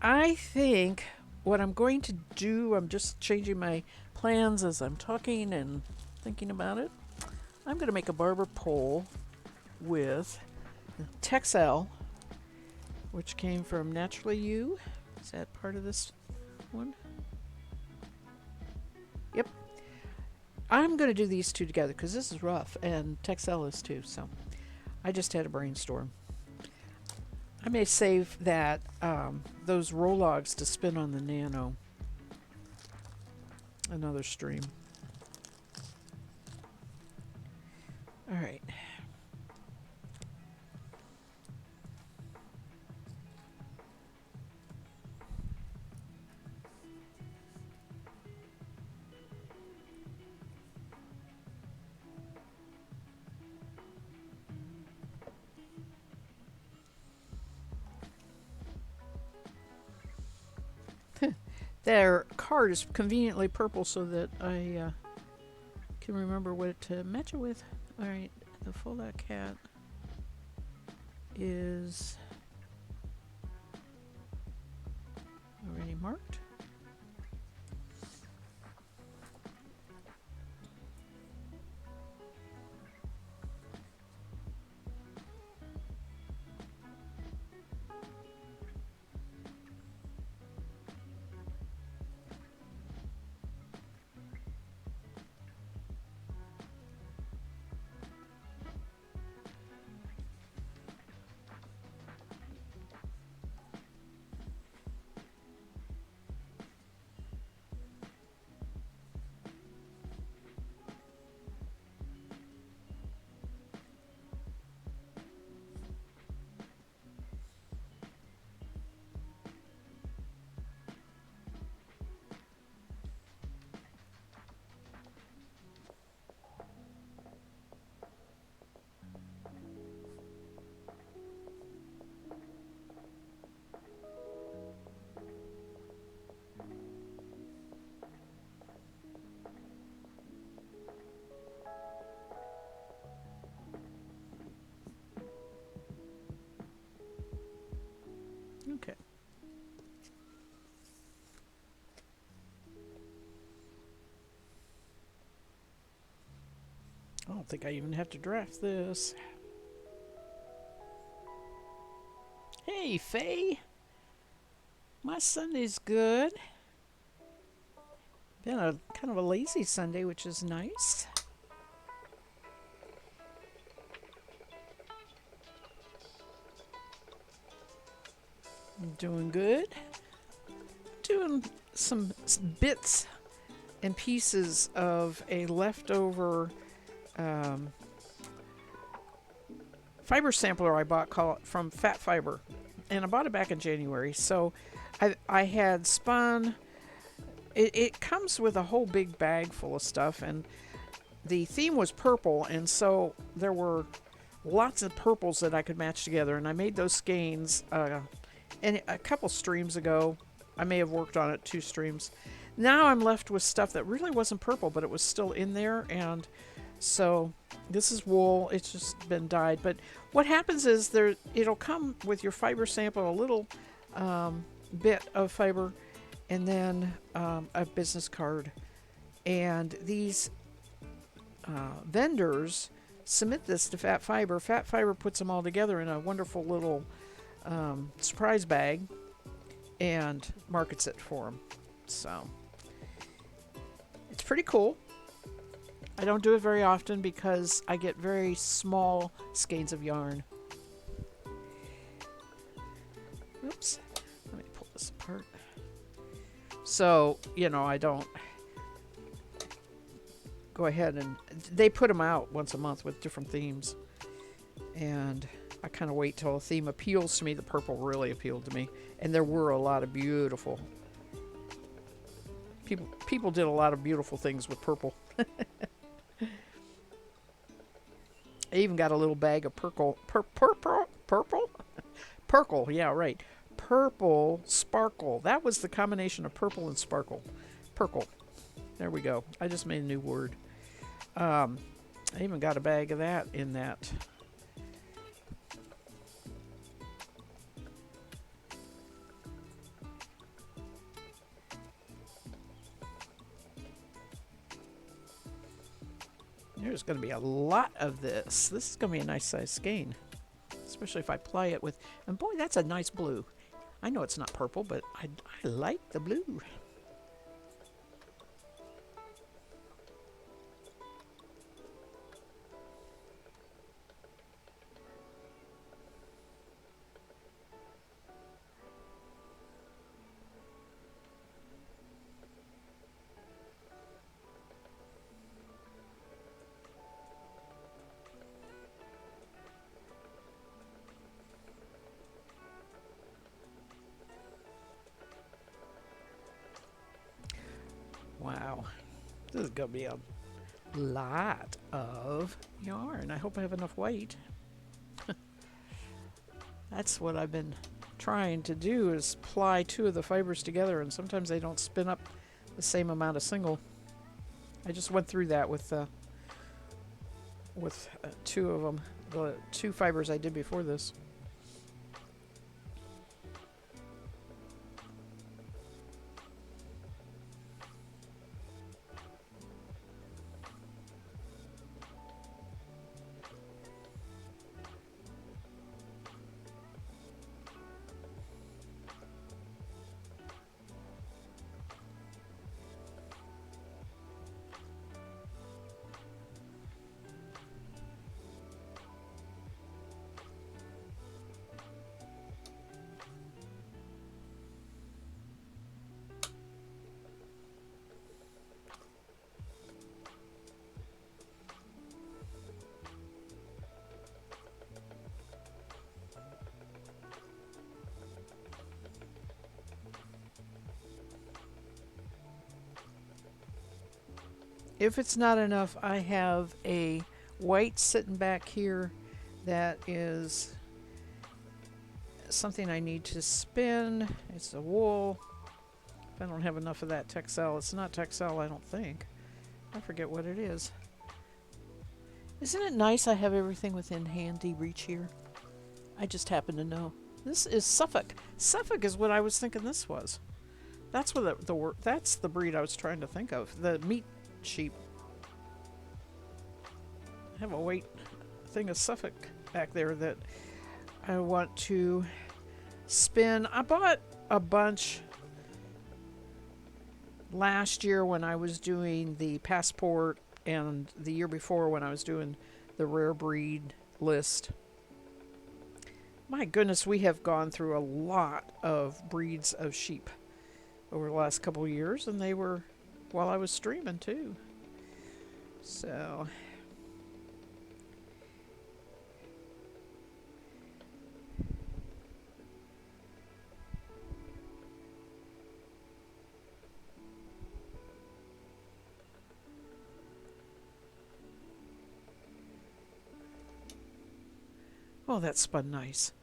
I think what I'm going to do, I'm just changing my plans as I'm talking and thinking about it. I'm going to make a barber pole with Texel, which came from Naturally You. Is that part of this one? Yep. I'm going to do these two together because this is rough and Texel is too. So I just had a brainstorm. I may save that those roll logs to spin on the Nano. Another stream. All right. Their card is conveniently purple so that I can remember what to match it with. Alright, the fold-out cat is already marked. Okay. I don't think I even have to draft this. Hey, Faye. My Sunday's good. Been a kind of a lazy Sunday, which is nice. I'm doing good. Doing some bits and pieces of a leftover fiber sampler I bought from Fat Fiber, and I bought it back in January. So I had spun. It comes with a whole big bag full of stuff, and the theme was purple, and so there were lots of purples that I could match together, and I made those skeins and a couple streams ago. I may have worked on it 2 streams. Now I'm left with stuff that really wasn't purple, but it was still in there, and so this is wool. It's just been dyed. But what happens is it'll come with your fiber sample, a little bit of fiber, and then a business card. And these vendors submit this to Fat Fiber. Fat Fiber puts them all together in a wonderful little surprise bag and markets it for them. So it's pretty cool. I don't do it very often because I get very small skeins of yarn. Oops. Let me pull this apart. So, I don't go ahead and they put them out once a month with different themes. And I kind of wait till a theme appeals to me. The purple really appealed to me. And there were a lot of beautiful people did a lot of beautiful things with purple. I even got a little bag of purple, yeah, right, purple sparkle. That was the combination of purple and sparkle. Purple. There we go. I just made a new word. I even got a bag of that in that. There's going to be a lot of this. This is going to be a nice size skein, especially if I ply it with, and boy, that's a nice blue. I know it's not purple, but I like the blue. Wow, this is going to be a lot of yarn. I hope I have enough weight. That's what I've been trying to do is ply two of the fibers together, and sometimes they don't spin up the same amount of single. I just went through that with two of them, the two fibers I did before this. If it's not enough, I have a white sitting back here that is something I need to spin. It's a wool. If I don't have enough of that Texel, it's not Texel, I don't think. I forget what it is. Isn't it nice I have everything within handy reach here? I just happen to know. This is Suffolk. Suffolk is what I was thinking this was. That's what that's the breed I was trying to think of. The meat sheep. I have a white thing of Suffolk back there that I want to spin. I bought a bunch last year when I was doing the passport, and the year before when I was doing the rare breed list. My goodness, we have gone through a lot of breeds of sheep over the last couple of years, and they were while I was streaming too. So oh, that spun nice.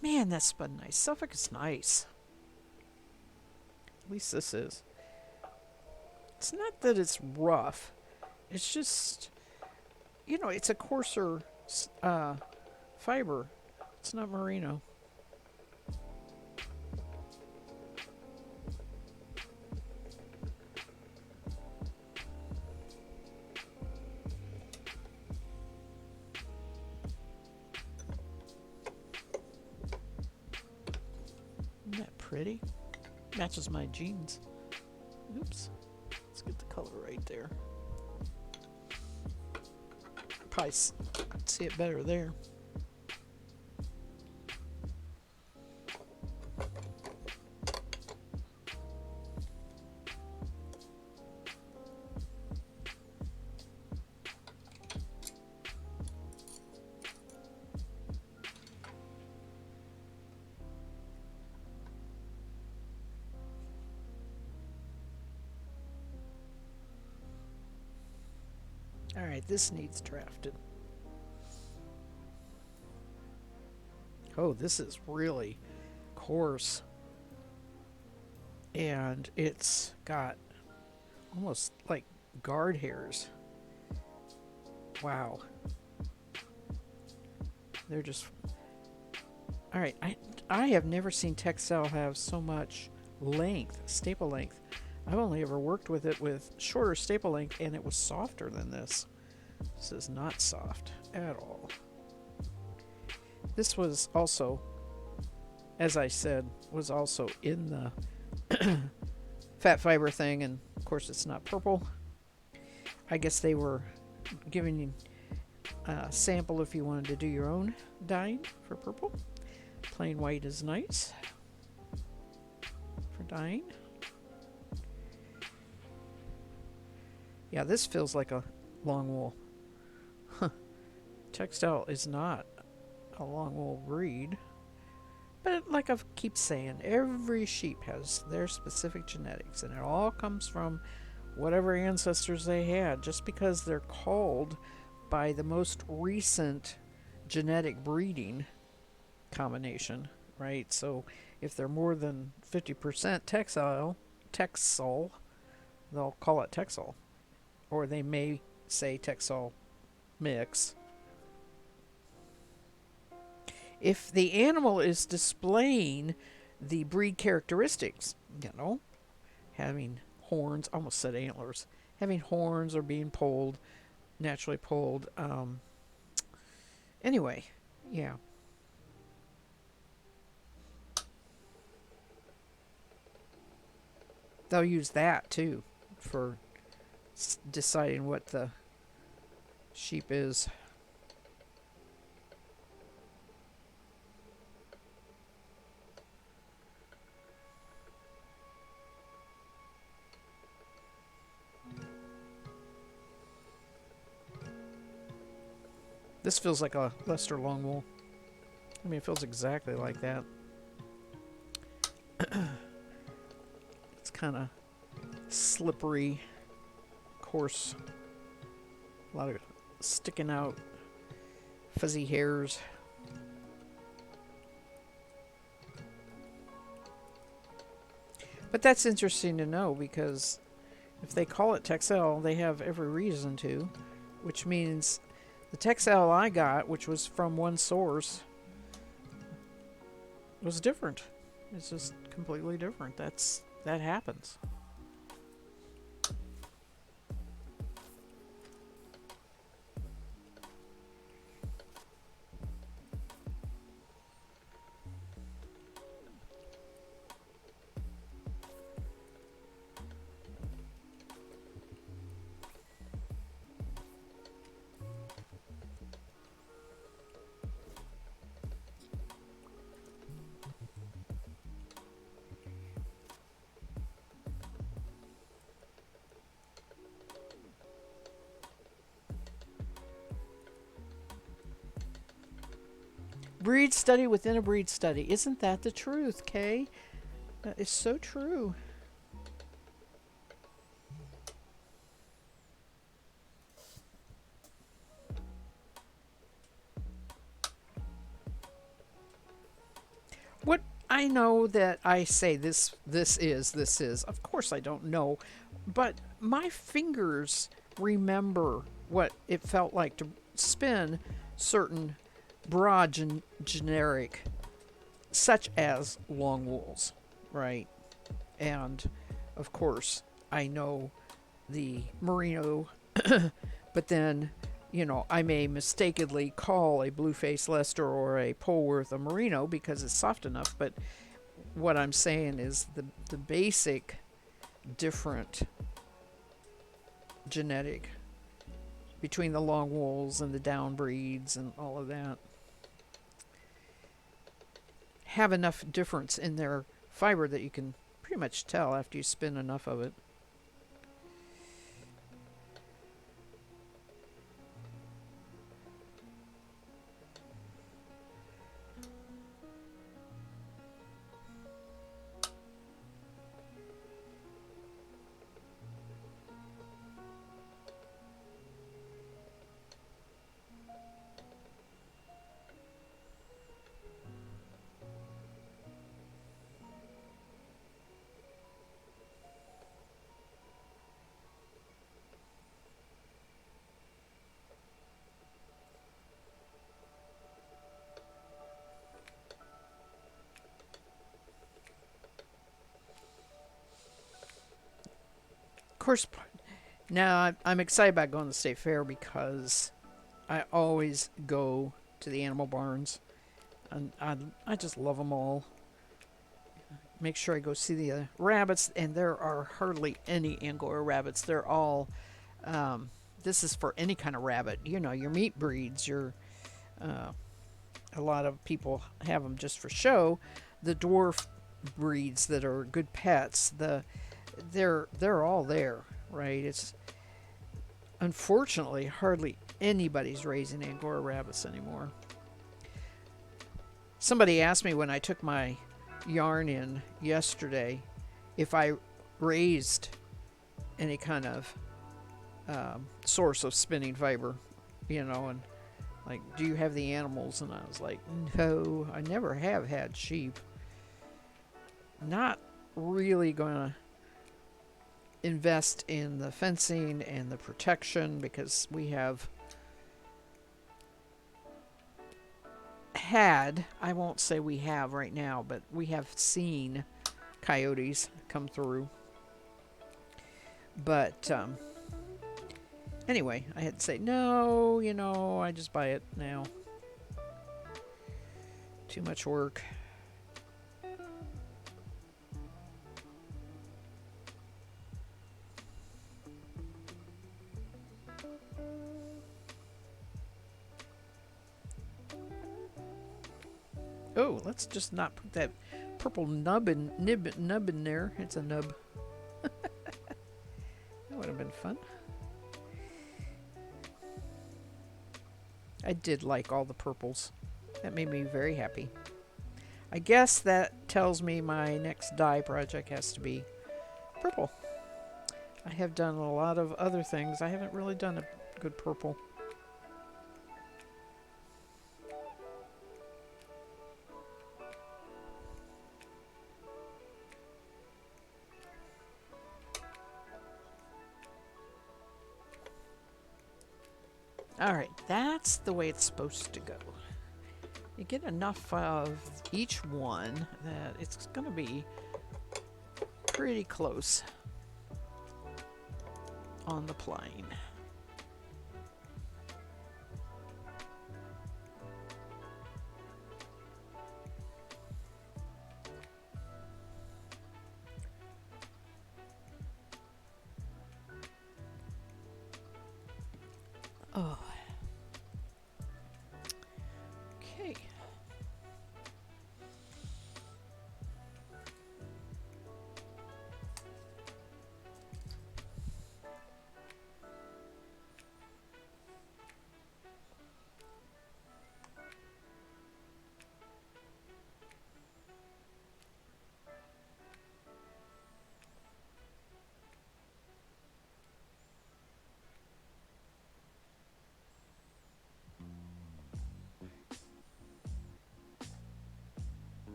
Man, that spun nice. Suffolk is nice. At least this is. It's not that it's rough. It's just, you know, it's a coarser fiber. It's not merino. Isn't that pretty? Matches my jeans. Oops. Let's get the color right there. Probably see it better there. Alright, this needs drafted. Oh, this is really coarse. And it's got almost like guard hairs. Wow. They're just... Alright, I have never seen Texel have so much length, staple length. I've only ever worked with it with shorter staple length, and it was softer than this. This is not soft at all. This was also, as I said, was also in the fat fiber thing, and of course it's not purple. I guess they were giving you a sample if you wanted to do your own dyeing for purple. Plain white is nice for dyeing. Yeah, this feels like a long wool. Texel is not a long wool breed. But like I keep saying, every sheep has their specific genetics, and it all comes from whatever ancestors they had. Just because they're called by the most recent genetic breeding combination right? So if they're more than 50% Texel, they'll call it Texel, or they may say Texel mix. If the animal is displaying the breed characteristics, having horns, almost said antlers, having horns or being polled, naturally polled. Anyway, yeah. They'll use that too for deciding what the sheep is. This feels like a Leicester long wool. I mean, it feels exactly like that. It's kind of slippery, coarse, a lot of sticking out fuzzy hairs. But that's interesting to know, because if they call it Texel, they have every reason to, which means the Texel I got, which was from one source, was different. It's just completely different. That happens. Breed study within a breed study. Isn't that the truth, Kay? That is so true. What I know that I say this is. Of course I don't know, but my fingers remember what it felt like to spin certain broad generic, such as long wools, right? And of course, I know the merino, but then, I may mistakenly call a Blueface Leicester or a Polworth a merino because it's soft enough. But what I'm saying is the basic different genetic between the long wools and the down breeds and all of that have enough difference in their fiber that you can pretty much tell after you spin enough of it. Of course, now I'm excited about going to the state fair because I always go to the animal barns, and I just love them all. Make sure I go see the rabbits, and there are hardly any Angora rabbits. They're all, this is for any kind of rabbit. Your meat breeds, uh, a lot of people have them just for show. The dwarf breeds that are good pets, they're all there, right? It's unfortunately hardly anybody's raising Angora rabbits anymore. Somebody asked me when I took my yarn in yesterday if I raised any kind of source of spinning fiber, and Like, do you have the animals? And I was like, no, I never have had sheep. Not really going to invest in the fencing and the protection because we have had, I won't say we have right now, but we have seen coyotes come through. But anyway, I had to say, no, I just buy it now. Too much work. Oh, let's just not put that purple nub in there. It's a nub. That would have been fun. I did like all the purples. That made me very happy. I guess that tells me my next dye project has to be purple. I have done a lot of other things. I haven't really done a good purple. Alright, that's the way it's supposed to go. You get enough of each one that it's going to be pretty close on the plane. Oh. Okay.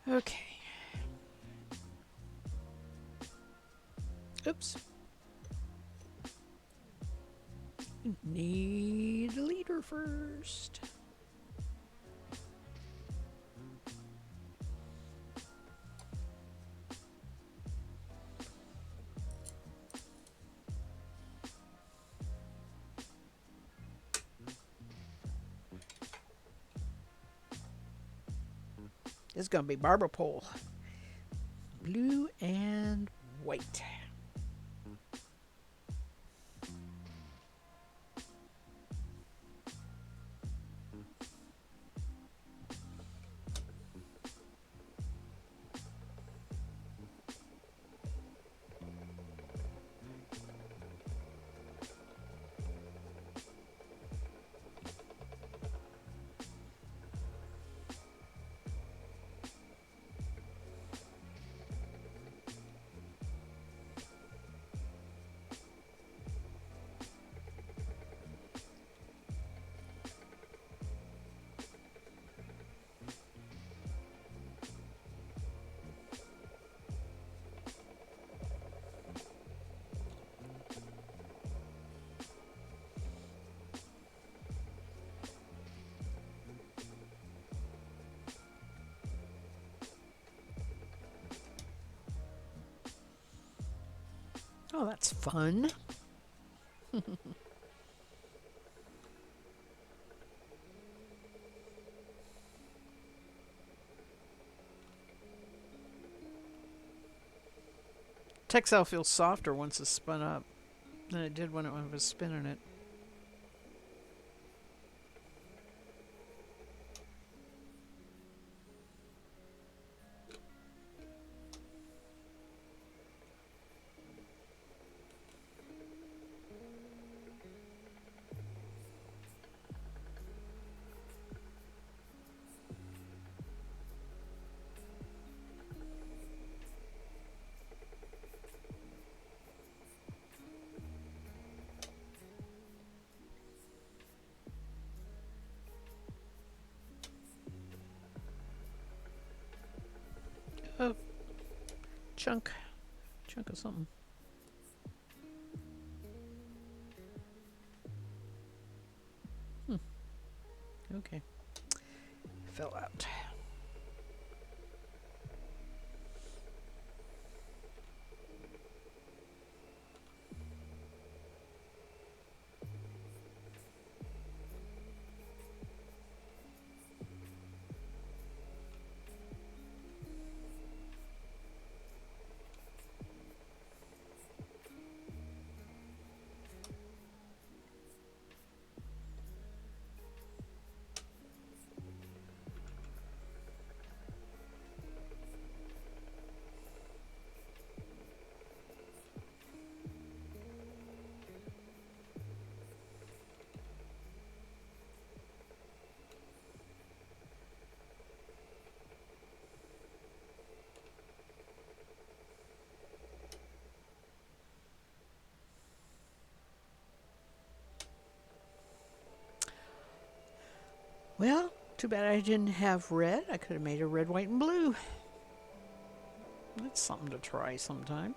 Okay. Oops. Need a leader first. This is going to be barber pole. Blue and white. Oh, that's fun. Textile feels softer once it's spun up than it did when I was spinning it. chunk of something. Okay. Fell out. Well, too bad I didn't have red. I could have made a red, white, and blue. That's something to try sometime.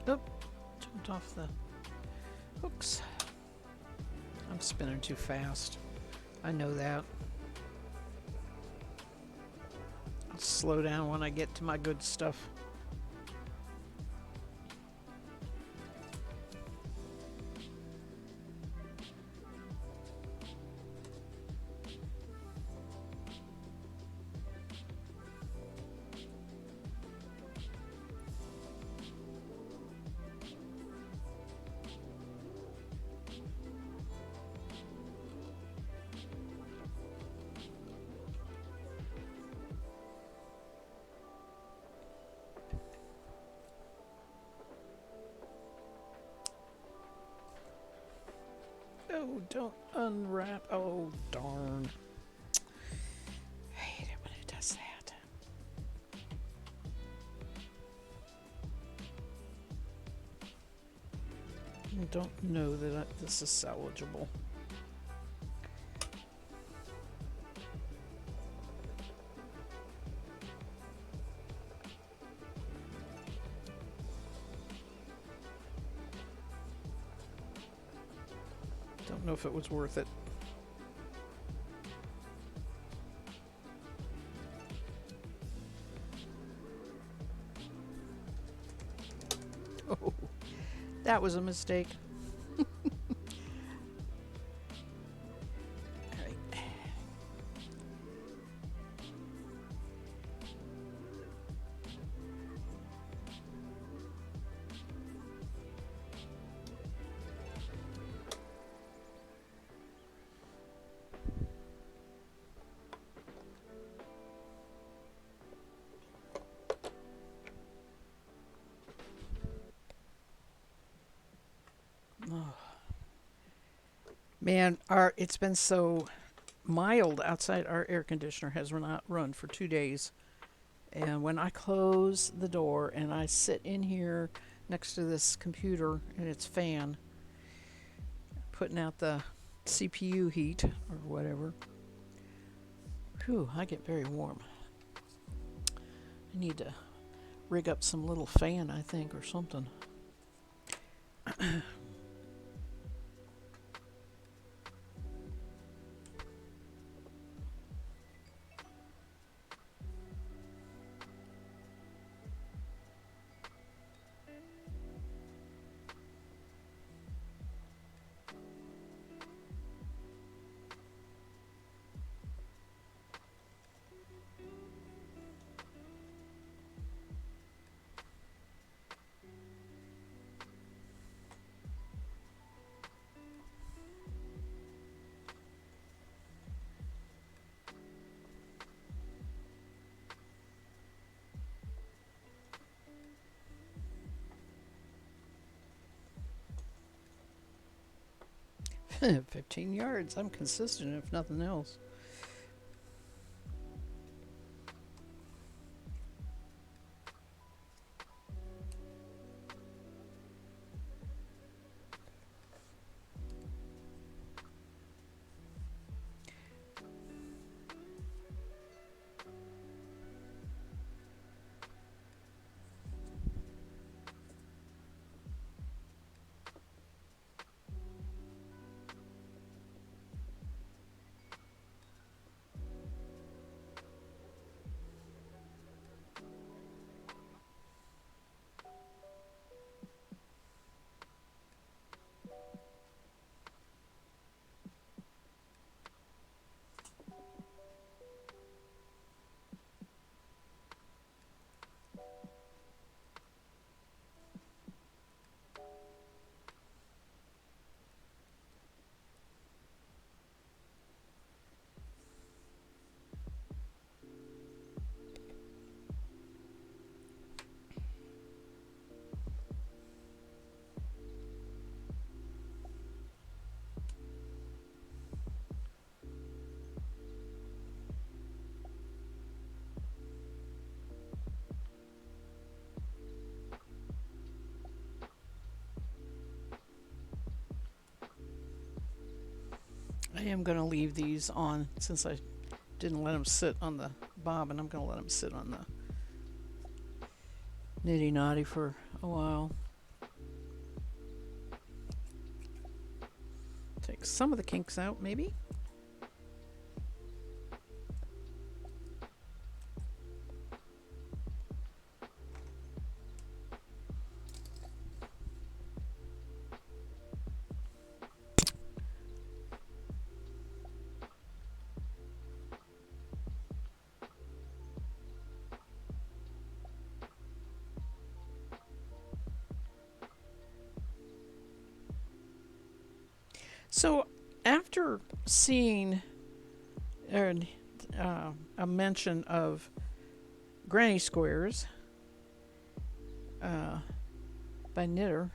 Oh, jumped off the hooks. I'm spinning too fast. I know that. I'll slow down when I get to my good stuff. Oh, don't unwrap. Oh, darn. I hate it when it does that. I don't know that this is salvageable. Don't know if it was worth it. Oh, that was a mistake. All right. Oh. Man, it's been so mild outside. Our air conditioner has not run for 2 days. And when I close the door and I sit in here next to this computer and its fan, putting out the CPU heat or whatever, whew, I get very warm. I need to rig up some little fan, I think, or something. 15 yards. I'm consistent if nothing else. I am going to leave these on since I didn't let them sit on the bobbin. I'm going to let them sit on the nitty naughty for a while. Take some of the kinks out, maybe. So after seeing uh, a mention of granny squares uh, by Knitter,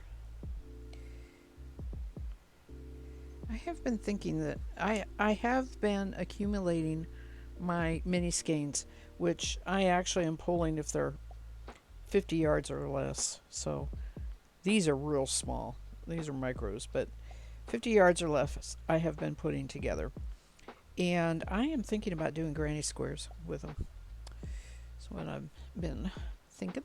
I have been thinking that I have been accumulating my mini skeins, which I actually am pulling if they're 50 yards or less. So these are real small. These are micros, but 50 yards or less I have been putting together. And I am thinking about doing granny squares with them. That's what I've been thinking.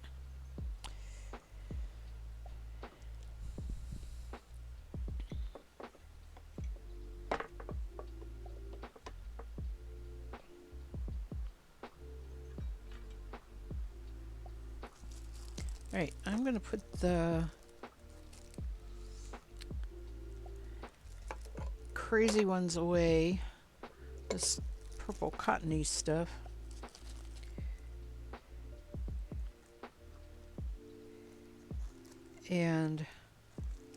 Alright, I'm going to put the crazy ones away. This purple cottony stuff. And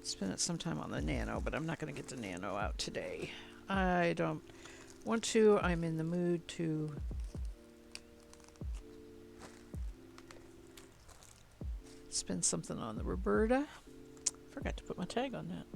spend some time on the nano, but I'm not going to get the nano out today. I don't want to. I'm in the mood to spend something on the Roberta. Forgot to put my tag on that.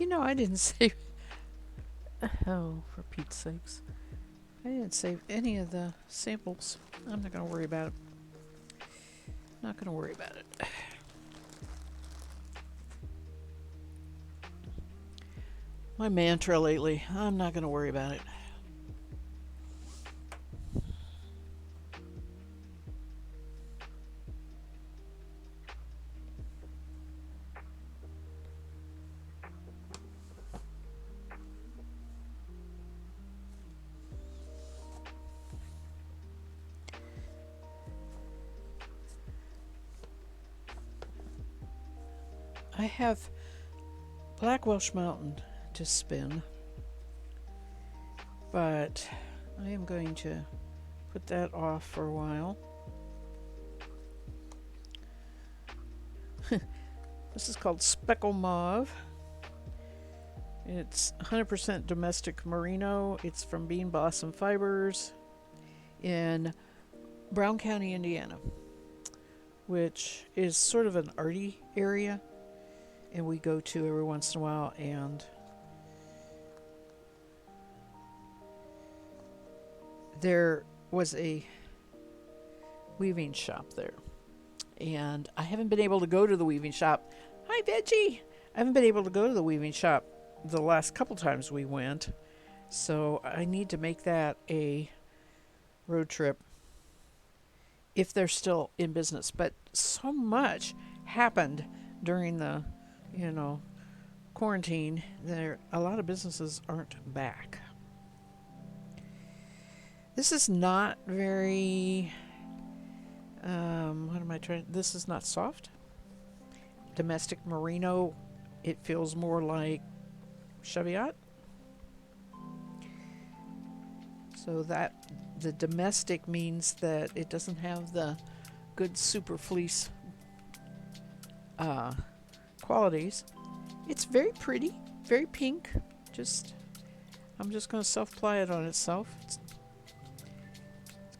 You know, I didn't save. Oh, for Pete's sakes. I didn't save any of the samples. I'm not going to worry about it. Not going to worry about it. My mantra lately, I'm not going to worry about it. I have Black Welsh Mountain to spin, but I am going to put that off for a while. This is called Speckle Mauve. It's 100% domestic merino. It's from Bean Blossom Fibers in Brown County, Indiana, which is sort of an arty area, and we go to every once in a while. And there was a weaving shop there, and I haven't been able to go to the weaving shop. Hi, Veggie! I haven't been able to go to the weaving shop the last couple times we went, so I need to make that a road trip if they're still in business. But so much happened during the, quarantine. There, a lot of businesses aren't back. This is not very. What am I trying? This is not soft. Domestic merino. It feels more like Cheviot. So that the domestic means that it doesn't have the good super fleece qualities. It's very pretty, very pink. I'm just going to self-ply it on itself. It's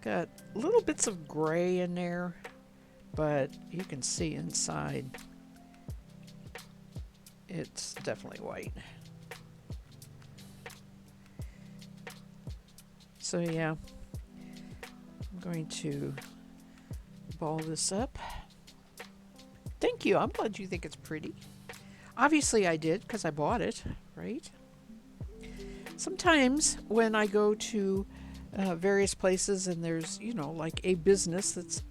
got little bits of gray in there, but you can see inside it's definitely white. So yeah, I'm going to ball this up. Thank you. I'm glad you think it's pretty. Obviously I did, because I bought it, right? Sometimes when I go to various places and there's, like a business that's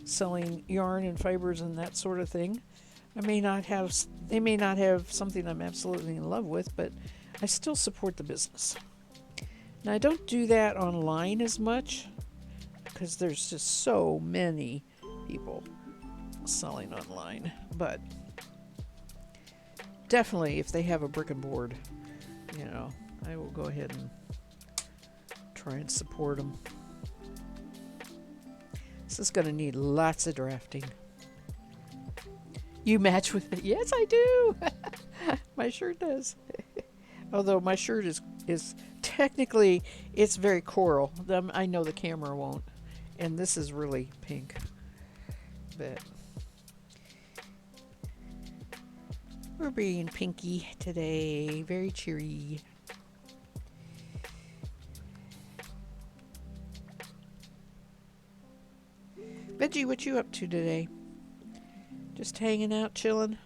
selling yarn and fibers and that sort of thing, they may not have something I'm absolutely in love with, but I still support the business. Now, I don't do that online as much because there's just so many people selling online. But definitely, if they have a brick and board, I will go ahead and try and support them. This is going to need lots of drafting. You match with it? Yes, I do. My shirt does. Although my shirt is technically, it's very coral. I know the camera won't. And this is really pink. But we're being pinky today. Very cheery. Veggie, what you up to today? Just hanging out, chilling?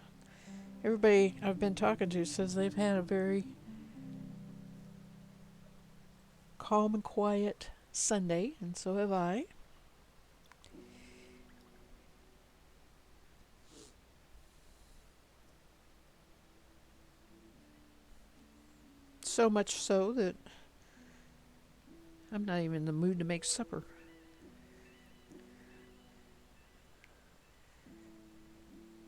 Everybody I've been talking to says they've had a very calm and quiet Sunday, and so have I. So much so that I'm not even in the mood to make supper.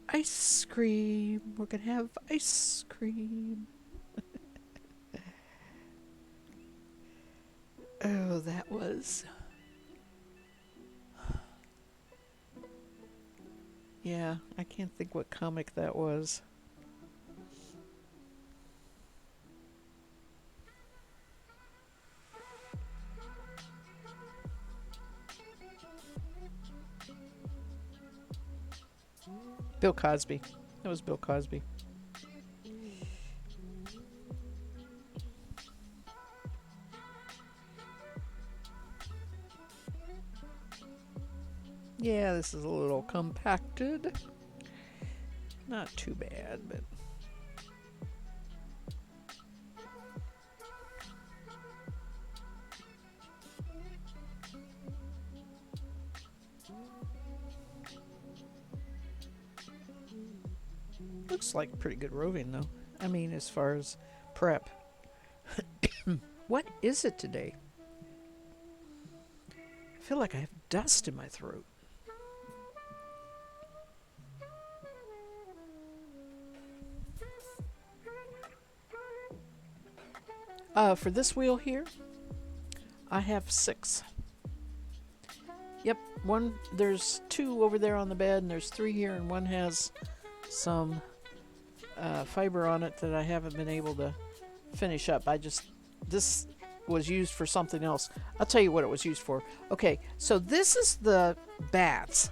Ice cream. We're going to have ice cream. Oh, that was... Yeah, I can't think what comic that was. Bill Cosby. That was Bill Cosby. Yeah, this is a little compacted. Not too bad, but... Looks like pretty good roving, though. I mean, as far as prep. What is it today? I feel like I have dust in my throat. For this wheel here, I have 6. Yep, there's 2 over there on the bed, and there's 3 here, and one has some fiber on it that I haven't been able to finish up. This was used for something else. I'll tell you what it was used for. Okay, so this is the bats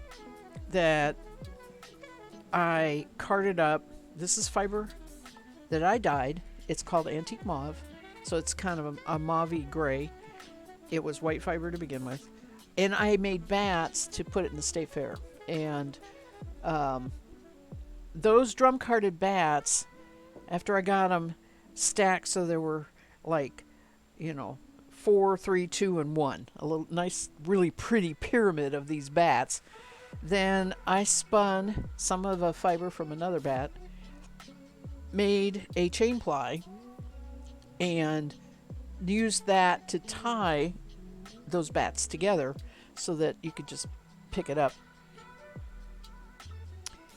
that I carted up. This is fiber that I dyed. It's called Antique Mauve, so it's kind of a mauvey gray. It was white fiber to begin with. And I made bats to put it in the state fair. And those drum carded bats, after I got them stacked so there were like, 4, 3, 2, and 1, a little nice, really pretty pyramid of these bats. Then I spun some of a fiber from another bat, made a chain ply, and used that to tie those bats together so that you could just pick it up.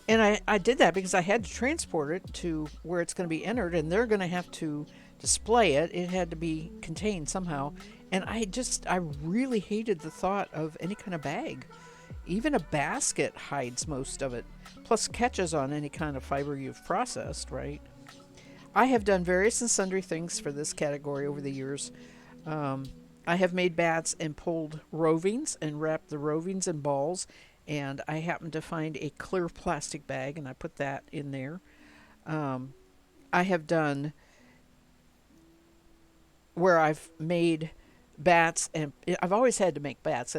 And I did that because I had to transport it to where it's going to be entered, and they're going to have to display it. It had to be contained somehow. And I really hated the thought of any kind of bag. Even a basket hides most of it, plus catches on any kind of fiber you've processed, right? I have done various and sundry things for this category over the years. I have made bats and pulled rovings and wrapped the rovings in balls, and I happened to find a clear plastic bag, and I put that in there. I have done where I've made bats, and I've always had to make bats.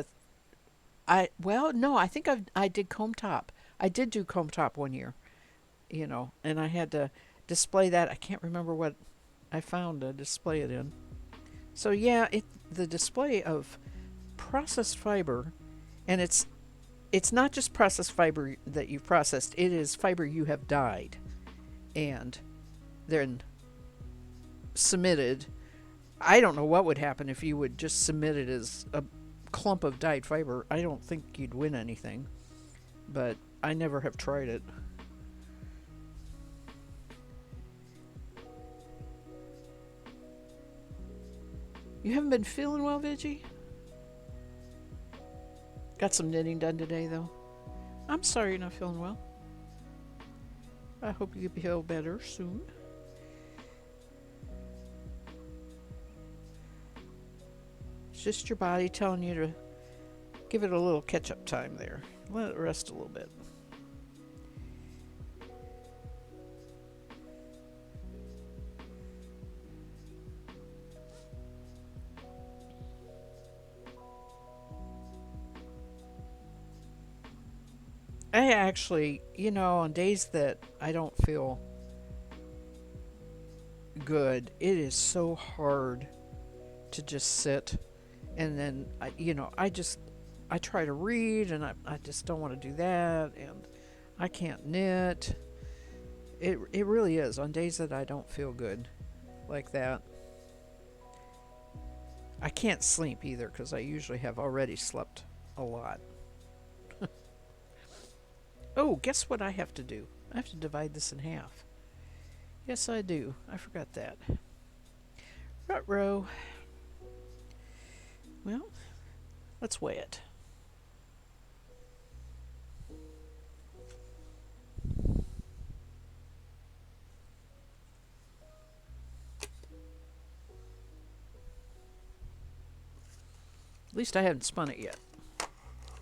I think I did comb top. I did do comb top one year, and I had to display that. I can't remember what I found to display it in. So yeah, the display of processed fiber, and it's not just processed fiber that you've processed, it is fiber you have dyed and then submitted. I don't know what would happen if you would just submit it as a clump of dyed fiber. I don't think you'd win anything, but I never have tried it. You haven't been feeling well, Veggie? Got some knitting done today, though. I'm sorry you're not feeling well. I hope you feel better soon. It's just your body telling you to give it a little catch-up time there. Let it rest a little bit. I actually, on days that I don't feel good, it is so hard to just sit. And then, I try to read, and I just don't want to do that. And I can't knit. It really is on days that I don't feel good like that. I can't sleep either because I usually have already slept a lot. Oh, guess what I have to do? I have to divide this in half. Yes, I do. I forgot that. Ruh-roh. Well, let's weigh it. At least I haven't spun it yet.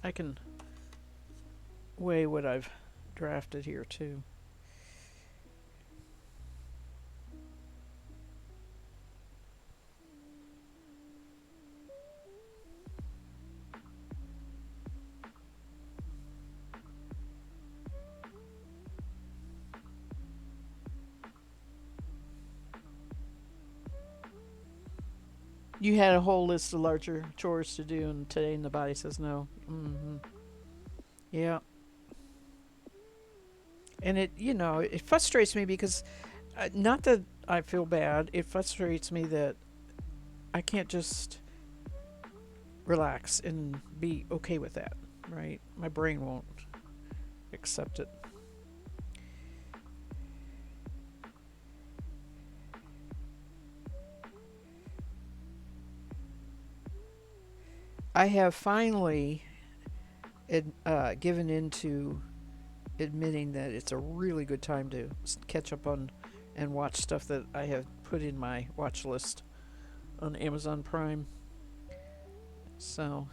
I can weigh what I've drafted here too. You had a whole list of larger chores to do, and today the body says no. Yeah. And it frustrates me because, not that I feel bad, it frustrates me that I can't just relax and be okay with that, right? My brain won't accept it. I have finally given into admitting that it's a really good time to catch up on and watch stuff that I have put in my watch list on Amazon Prime. So,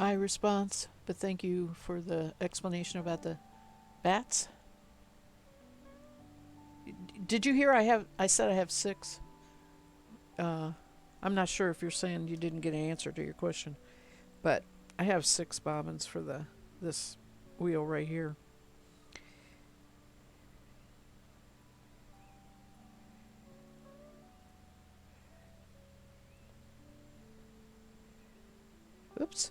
I response, but thank you for the explanation about the bats. Did you hear I said I have 6? Uh, I'm not sure if you're saying you didn't get an answer to your question, but I have 6 bobbins for this wheel right here. Oops.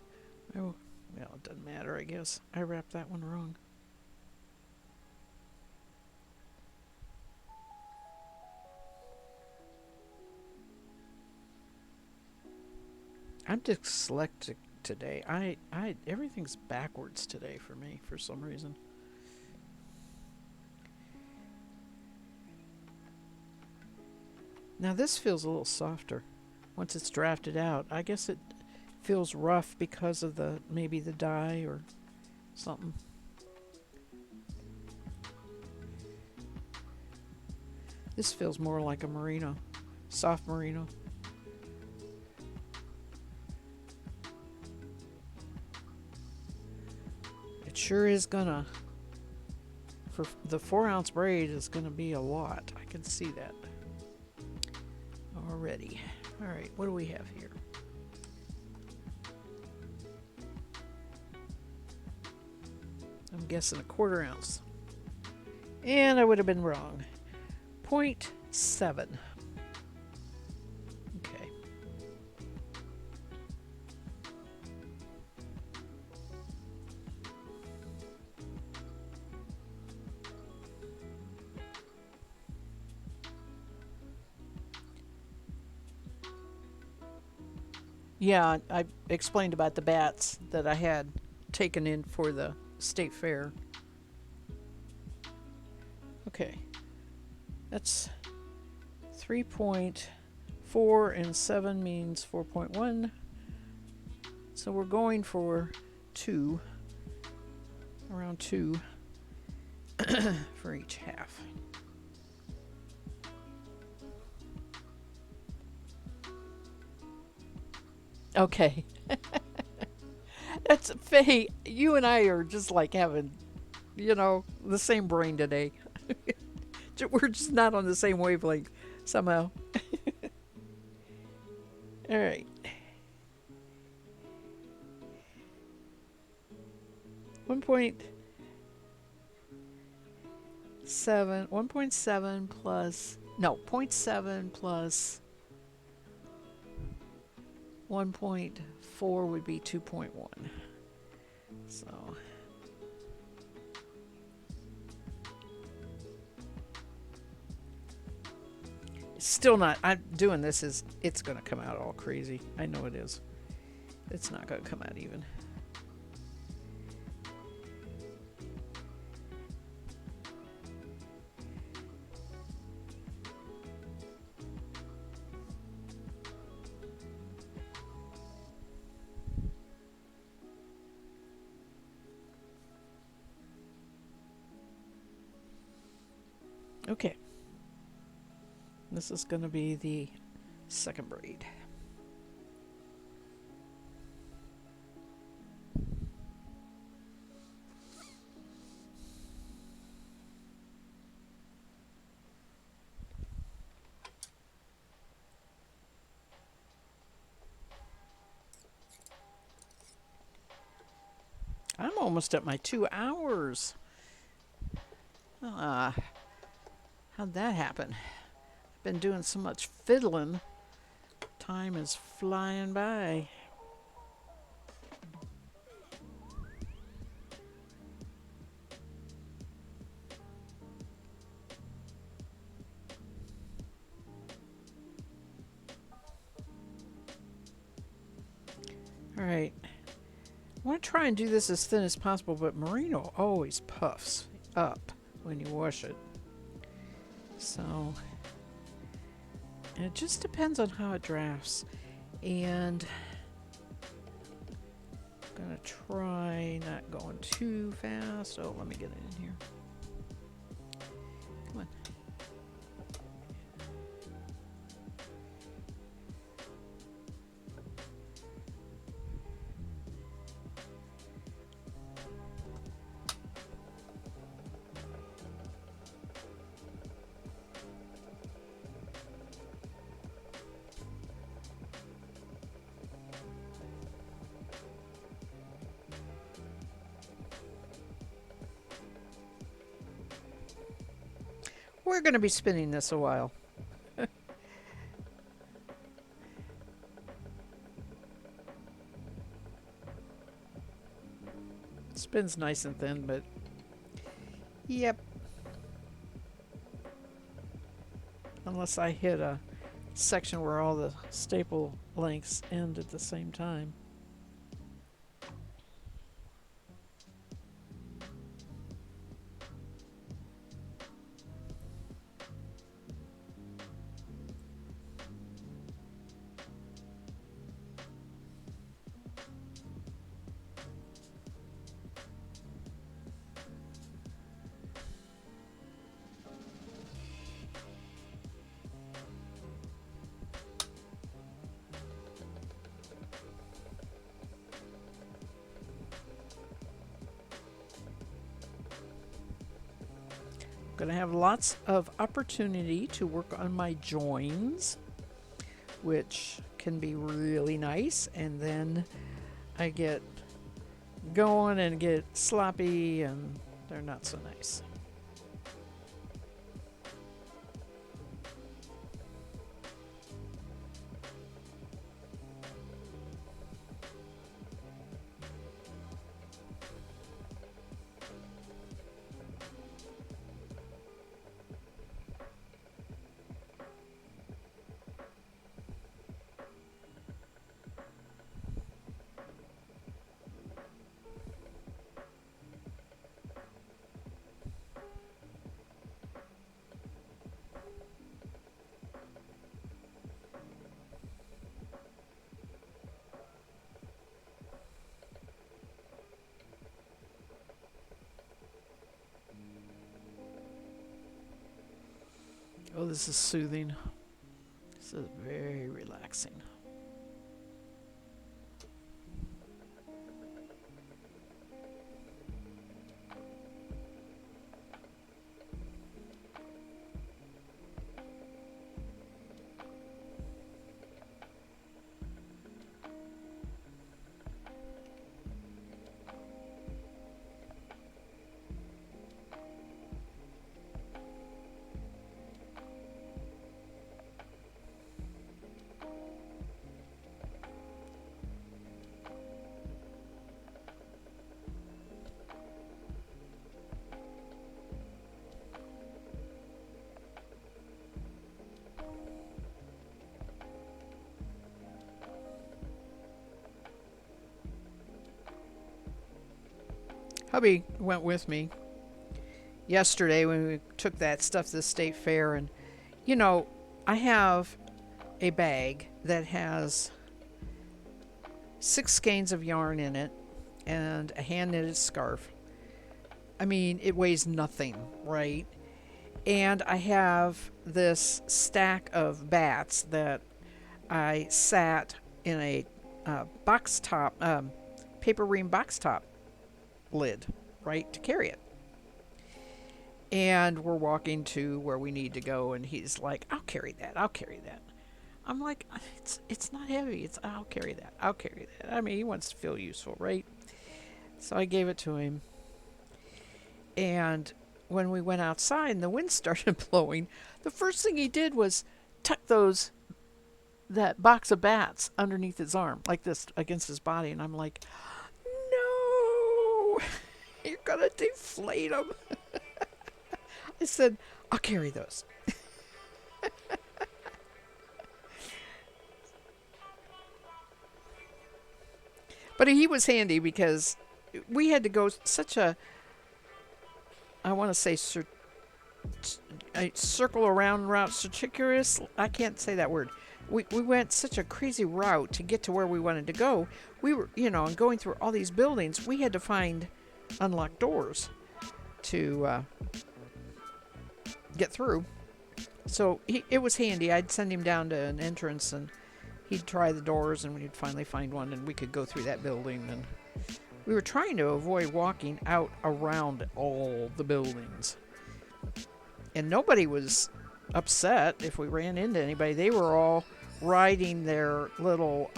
Oh, well, it doesn't matter, I guess. I wrapped that one wrong. I'm dyslexic today. I everything's backwards today for me for some reason. Now this feels a little softer once it's drafted out. I guess it feels rough because of the maybe the dye or something. This feels more like a merino, soft merino. It sure is gonna, for the 4-ounce braid is gonna be a lot. I can see that already. All right, what do we have here? I'm guessing a 1/4 ounce. And I would have been wrong. 0.7. Okay. Yeah, I explained about the bats that I had taken in for the state fair. Okay. That's 3.4 and 7 means 4.1. So we're going for 2, around 2 for each half. Okay. That's Faye. You and I are just like having, the same brain today. We're just not on the same wavelength somehow. All right. 1.7 plus, no, 0.7 plus 1.4 would be 2.1. So still not, I'm doing this is, it's going to come out all crazy. I know it is. It's not going to come out even. Okay. This is going to be the second braid. I'm almost at my 2 hours. Ah, How'd that happen? I've been doing so much fiddling. Time is flying by. All right. I want to try and do this as thin as possible, but merino always puffs up when you wash it. So, and it just depends on how it drafts. And I'm going to try not going too fast. Oh, let me get it in here. Come on. We're going to be spinning this a while. Spins nice and thin, but yep. Unless I hit a section where all the staple lengths end at the same time. Going to have lots of opportunity to work on my joins, which can be really nice, and then I get going and get sloppy and they're not so nice. Oh, this is soothing. This is very relaxing. Hubby went with me yesterday when we took that stuff to the state fair, and you know, I have a bag that has 6 skeins of yarn in it and a hand knitted scarf. I mean, it weighs nothing, right? And I have this stack of bats that I sat in a box top, paper ream box top lid, right, to carry it. And we're walking to where we need to go, and he's like, "I'll carry that. I'll carry that." I'm like, "It's not heavy. I'll carry that. I'll carry that." I mean, he wants to feel useful, right? So I gave it to him, and when we went outside and the wind started blowing, the first thing he did was tuck that box of bats underneath his arm, like this, against his body. And I'm like, no, you're going to deflate them. I said, I'll carry those. But he was handy because we had to go such I want to say, a circle around route, circuitous. I can't say that word. We went such a crazy route to get to where we wanted to go. We were, and going through all these buildings, we had to find unlocked doors to get through. So it was handy. I'd send him down to an entrance and he'd try the doors and we'd finally find one and we could go through that building. And we were trying to avoid walking out around all the buildings. And nobody was upset if we ran into anybody. They were all riding their little,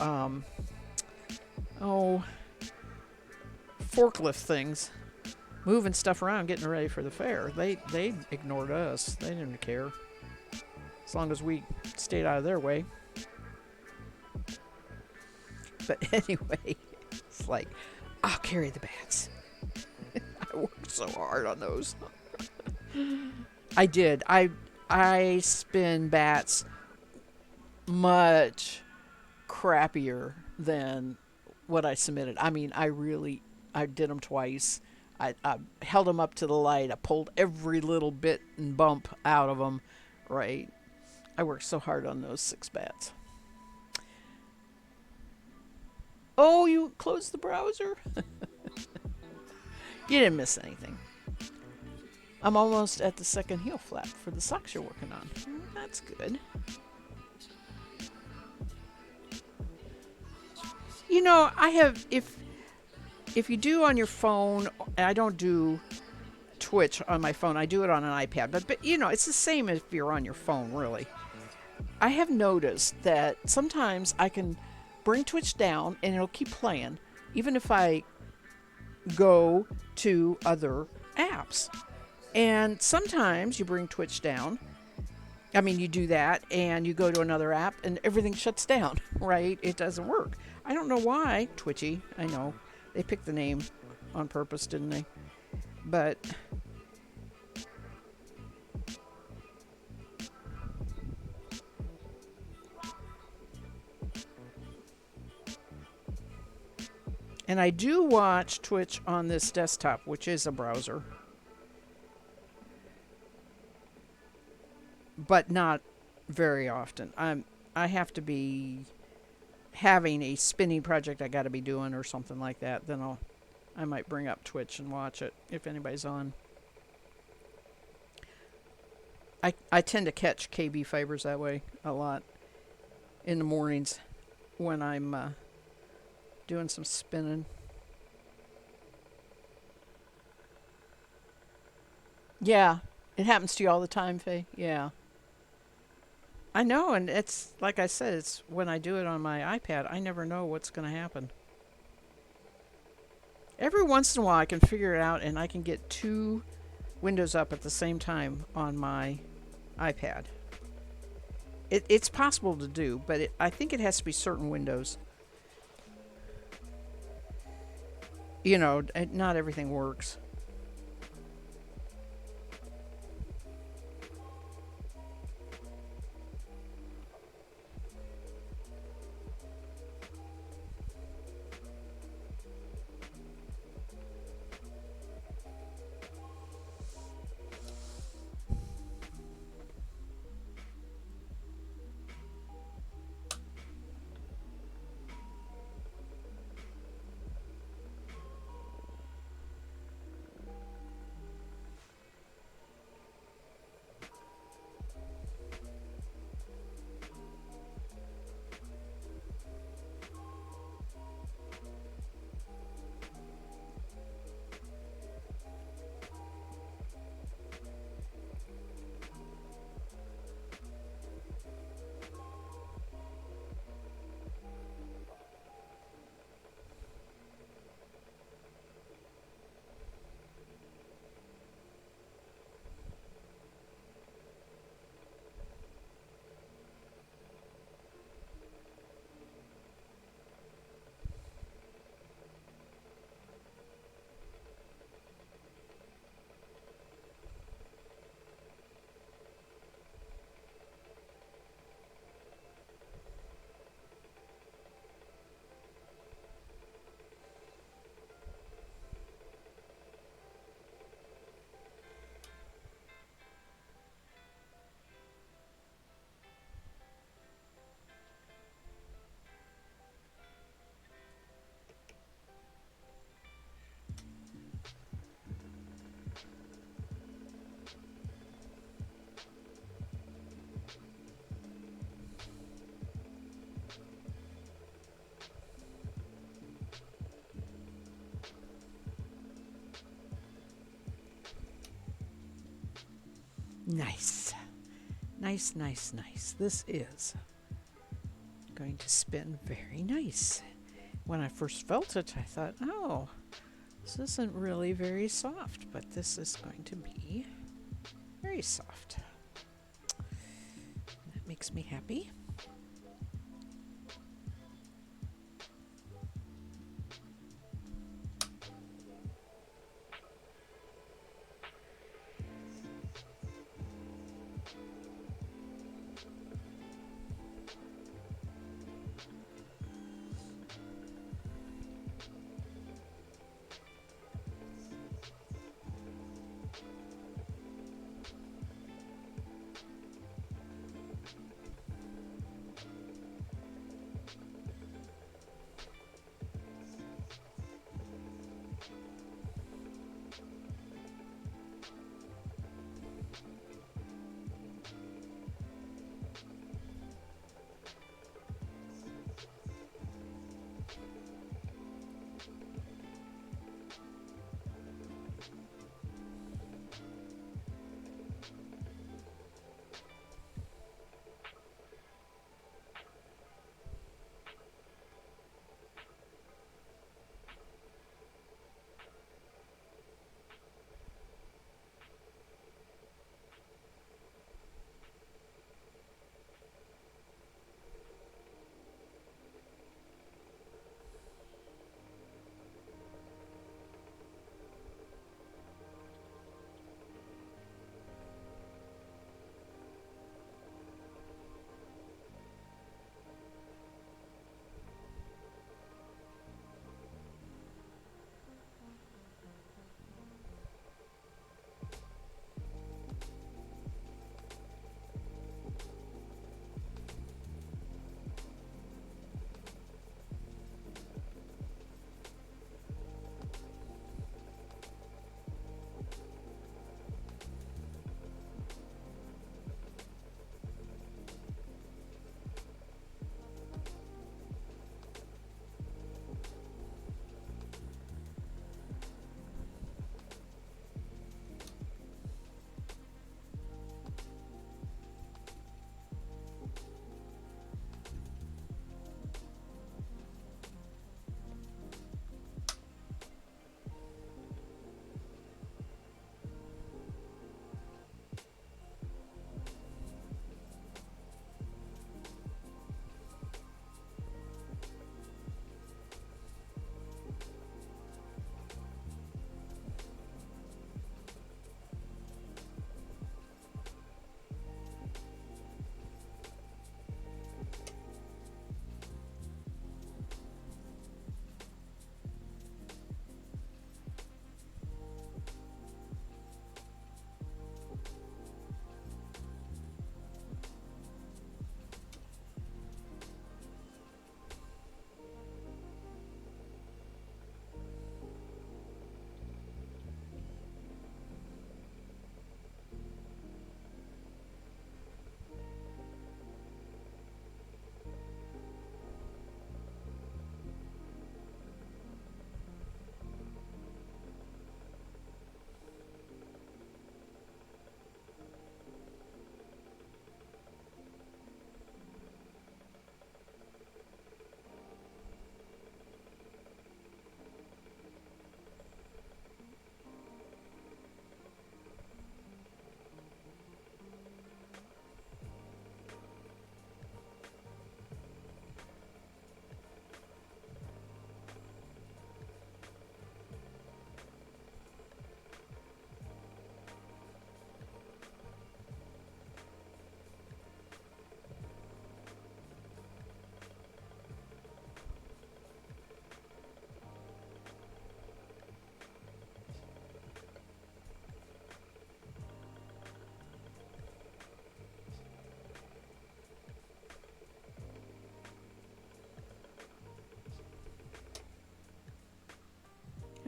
forklift things, moving stuff around, getting ready for the fair. They ignored us. They didn't care. As long as we stayed out of their way. But anyway, it's like, I'll carry the bats. I worked so hard on those. I did. I spin bats much crappier than what I submitted. I mean, I did them twice. I held them up to the light. I pulled every little bit and bump out of them. Right. I worked so hard on those 6 bats. Oh, you closed the browser? You didn't miss anything. I'm almost at the second heel flap for the socks you're working on. That's good. I have, if you do on your phone, I don't do Twitch on my phone. I do it on an iPad. But it's the same if you're on your phone, really. I have noticed that sometimes I can bring Twitch down and it'll keep playing, even if I go to other apps. And sometimes you bring Twitch down. I mean, you do that and you go to another app and everything shuts down, right? It doesn't work. I don't know why. Twitchy, I know. They picked the name on purpose, didn't they? But and I do watch Twitch on this desktop, which is a browser. But not very often. I have to be having a spinning project I got to be doing or something like that. Then I might bring up Twitch and watch it if anybody's on. I tend to catch KB fibers that way a lot in the mornings when I'm doing some spinning. Yeah, it happens to you all the time, Faye. Yeah. I know, and it's like I said, it's when I do it on my iPad, I never know what's going to happen. Every once in a while I can figure it out and I can get 2 windows up at the same time on my iPad. It's possible to do, but I think it has to be certain windows. Not everything works. Nice. Nice, nice, nice. This is going to spin very nice. When I first felt it, I thought, oh, this isn't really very soft, but this is going to be very soft. That makes me happy.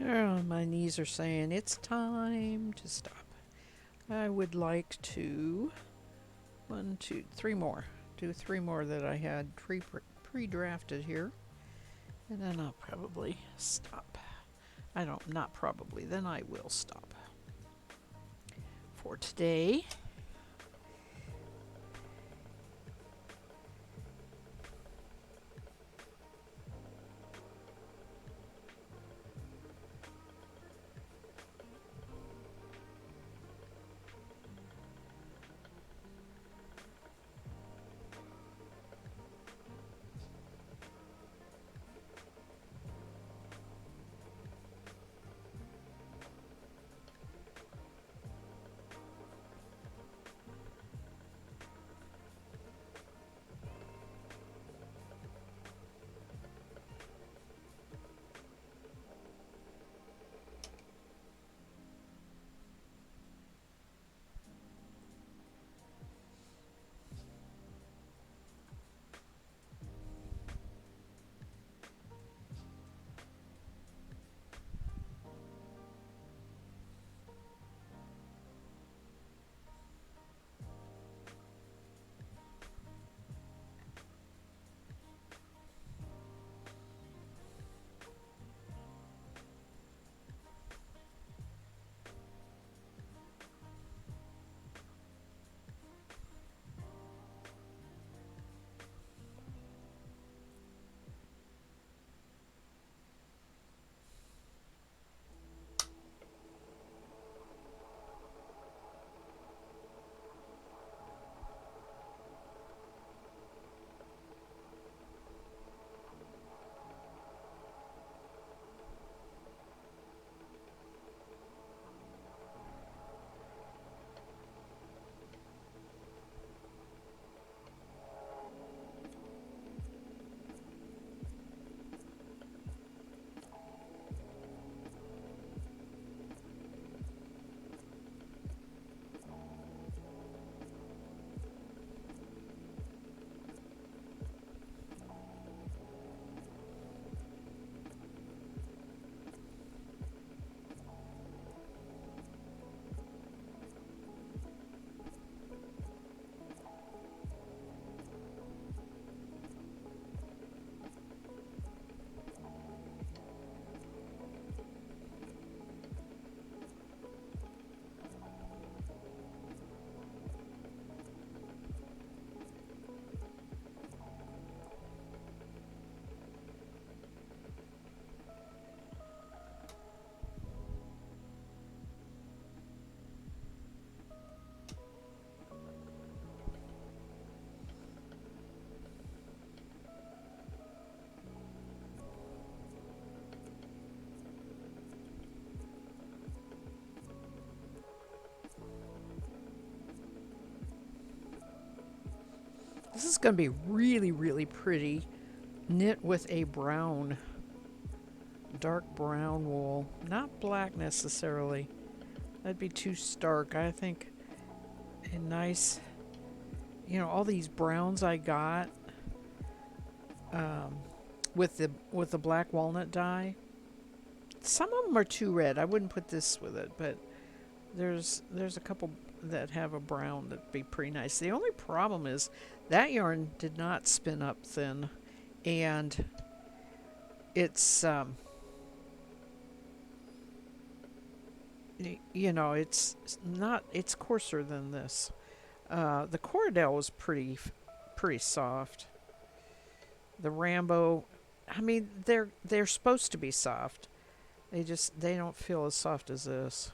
Oh, my knees are saying it's time to stop. I would like to one, two, three more. Do three more that I had pre-drafted here, and then I'll probably stop. I don't, not probably. Then I will stop for today. This is going to be really, really pretty. Knit with a brown, dark brown wool. Not black necessarily. That'd be too stark. I think a nice, all these browns I got um, with the black walnut dye. Some of them are too red. I wouldn't put this with it, but there's a couple that have a brown that'd be pretty nice. The only problem is that yarn did not spin up thin, and it's it's not, it's coarser than this. The Cordell was pretty soft. The Rambo, I mean, they're supposed to be soft. They don't feel as soft as this.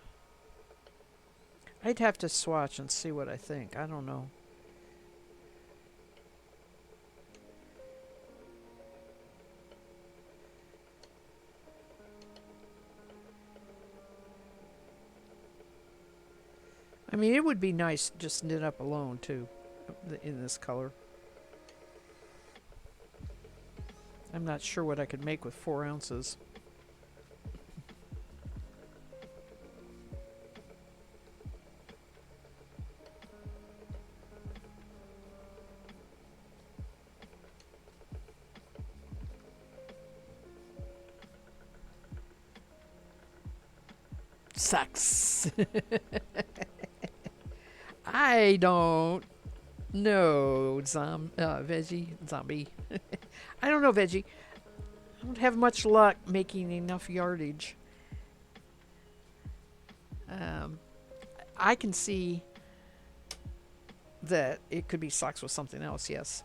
I'd have to swatch and see what I think. I don't know. I mean, it would be nice just knit up alone too, in this color. I'm not sure what I could make with 4 ounces. Sucks. I don't know, veggie, zombie. I don't know, veggie. I don't have much luck making enough yardage. I can see that it could be socks with something else, yes.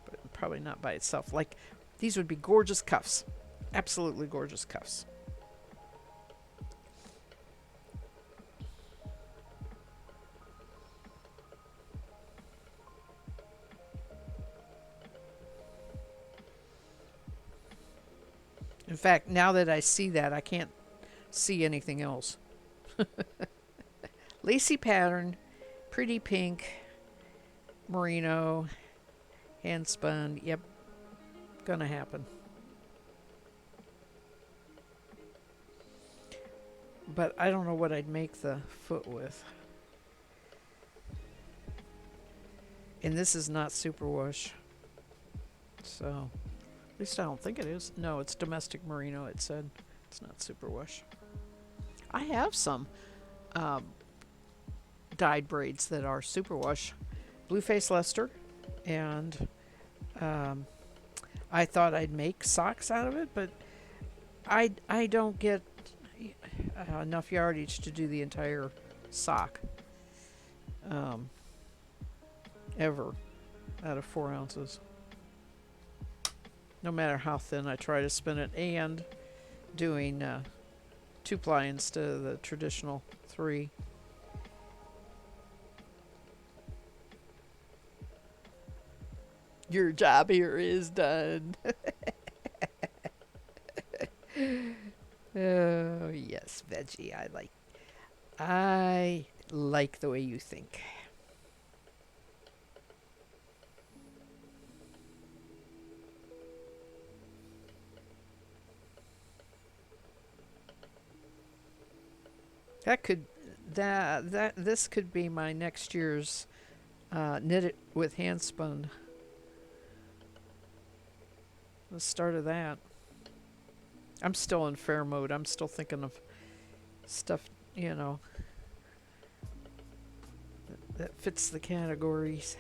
But probably not by itself. Like, these would be gorgeous cuffs. Absolutely gorgeous cuffs. In fact, now that I see that, I can't see anything else. Lacy pattern, pretty pink, merino, hand spun. Yep, gonna happen. But I don't know what I'd make the foot with. And this is not superwash. So, at least I don't think it is. No, it's domestic merino, it said. It's not superwash. I have some dyed braids that are superwash. Blueface Leicester, and I thought I'd make socks out of it, but I don't get enough yardage to do the entire sock ever out of 4 ounces. No matter how thin I try to spin it, and doing 2-ply instead of the traditional 3. Your job here is done. Oh, yes, veggie. I like the way you think. This could be my next year's knit it with hand spun. The start of that. I'm still in fair mode. I'm still thinking of stuff, that fits the categories.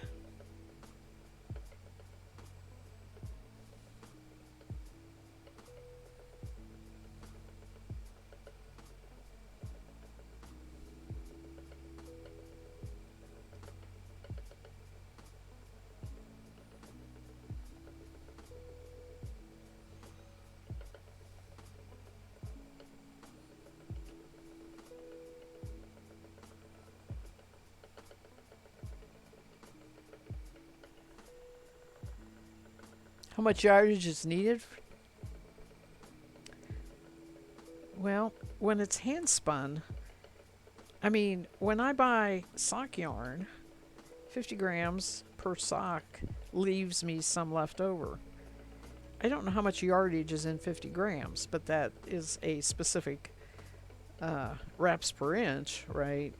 How much yardage is needed? Well, when it's hand spun, I mean, when I buy sock yarn, 50 grams per sock leaves me some left over. I don't know how much yardage is in 50 grams, but that is a specific wraps per inch, right?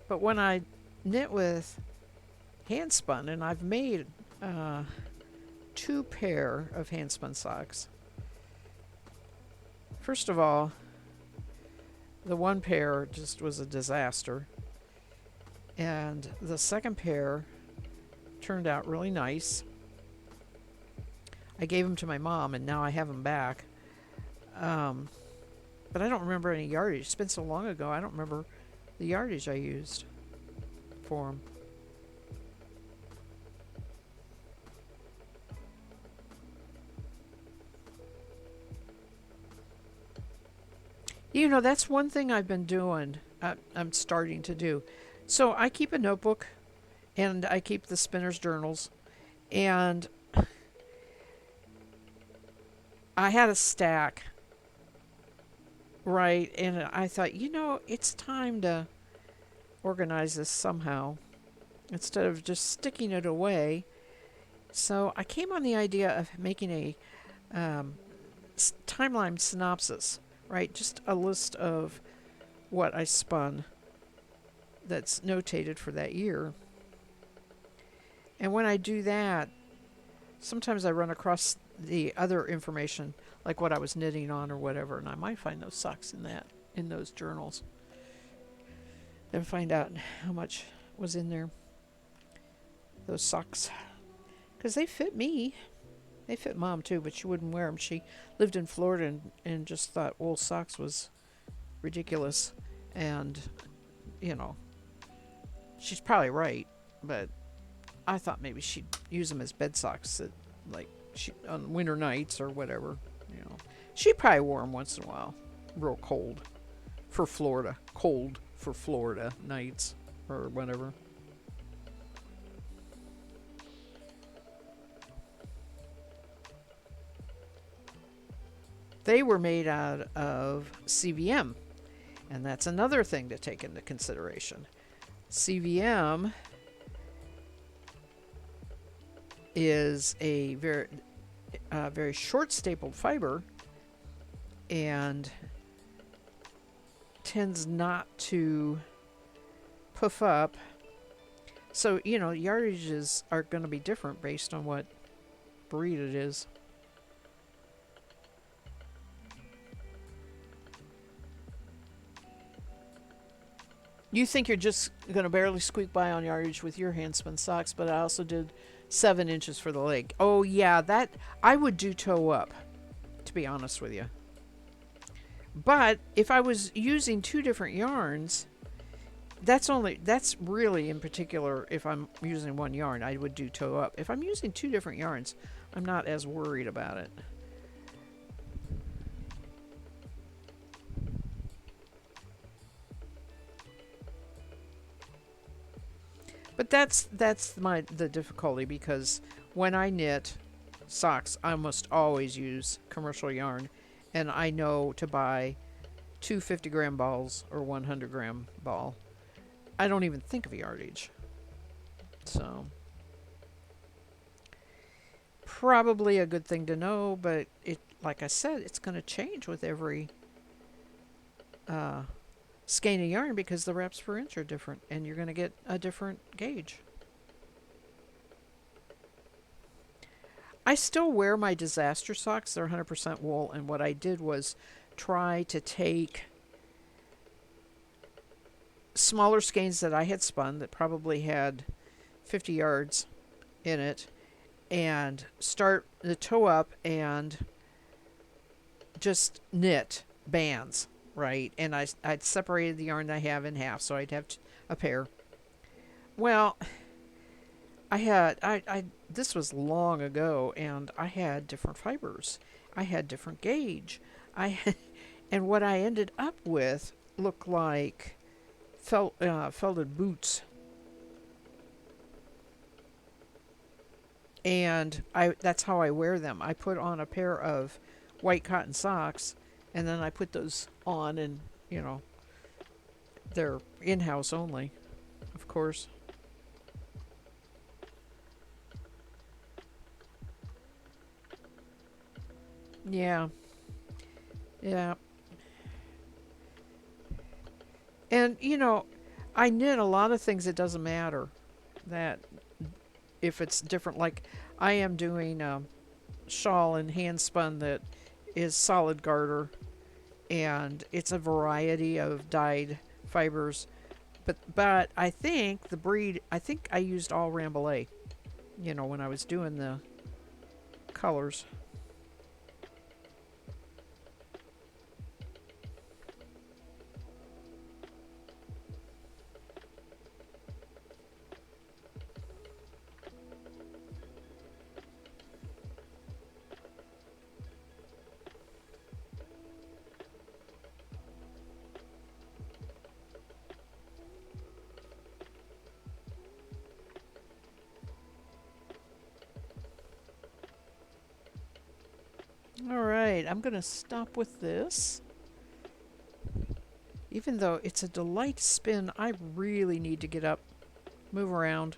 But when I knit with hand spun, and I've made 2 pair of hand spun socks. First of all, the one pair just was a disaster. And the second pair turned out really nice. I gave them to my mom, and now I have them back. But I don't remember any yardage. It's been so long ago, I don't remember the yardage I used for them. You know, that's one thing I've been doing. I'm starting to do. So I keep a notebook, and I keep the spinner's journals, and I had a stack, right? And I thought, it's time to organize this somehow instead of just sticking it away. So I came on the idea of making a timeline synopsis, right? Just a list of what I spun that's notated for that year. And when I do that, sometimes I run across the other information, like what I was knitting on or whatever, and I might find those socks in those journals, and find out how much was in there. Those socks, because they fit me. They fit Mom too, but she wouldn't wear them. She lived in Florida and just thought wool socks was ridiculous, and she's probably right, but I thought maybe she'd use them as bed socks on winter nights or whatever. She probably wore them once in a while, real cold for Florida nights or whatever. They were made out of CVM, and that's another thing to take into consideration. CVM is a very short stapled fiber and tends not to puff up. So, yardages are going to be different based on what breed it is. You think you're just going to barely squeak by on yardage with your hand spun socks, but I also did 7 inches for the leg. Oh yeah, that I would do toe up, to be honest with you. But if I was using 2 different yarns, that's really in particular if I'm using one yarn, I would do toe up. If I'm using 2 different yarns, I'm not as worried about it. But that's the difficulty, because when I knit socks, I almost always use commercial yarn, and I know to buy 2 50-gram balls or 100-gram ball. I don't even think of yardage. So probably a good thing to know, but like I said, it's going to change with every skein of yarn, because the wraps per inch are different, and you're going to get a different gauge. I still wear my disaster socks. They're 100% wool, and what I did was try to take smaller skeins that I had spun that probably had 50 yards in it, and start the toe up and just knit bands. Right, and I'd separated the yarn I have in half, so I'd have a pair. Well, this was long ago, and I had different fibers. I had different gauge. And what I ended up with looked like felted boots. And that's how I wear them. I put on a pair of white cotton socks, and then I put those on, and, they're in-house only, of course. Yeah. Yeah. And I knit a lot of things. It doesn't matter that if it's different. Like I am doing a shawl in hand spun that is solid garter, and it's a variety of dyed fibers. But I think the breed. I think I used all Rambouillet. When I was doing the colors. All right, I'm gonna stop with this. Even though it's a delight to spin, I really need to get up, move around.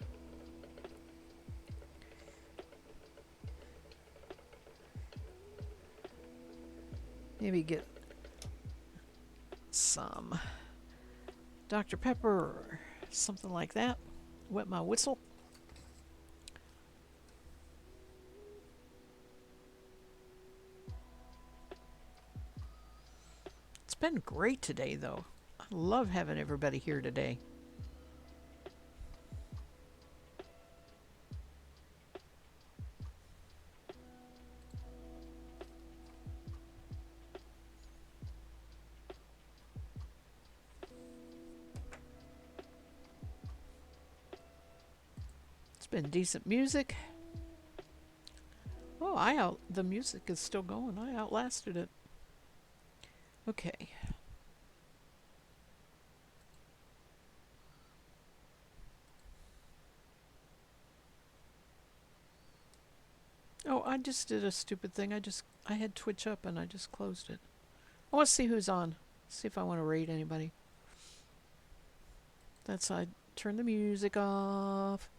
Maybe get some Dr. Pepper or something like that. Wet my whistle. It's been great today, though. I love having everybody here today. It's been decent music. Oh, the music is still going. I outlasted it. Okay. Oh, I just did a stupid thing. I had Twitch up and I just closed it. I want to see who's on. See if I want to raid anybody. That's I turn the music off.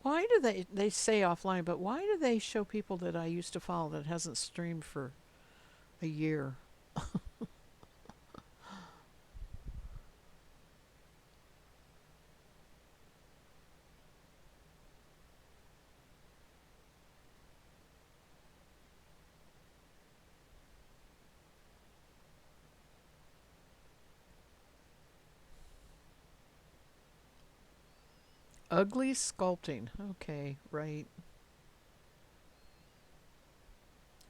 Why do they say offline, but why do they show people that I used to follow that hasn't streamed for a year? Ugly sculpting. Okay, right.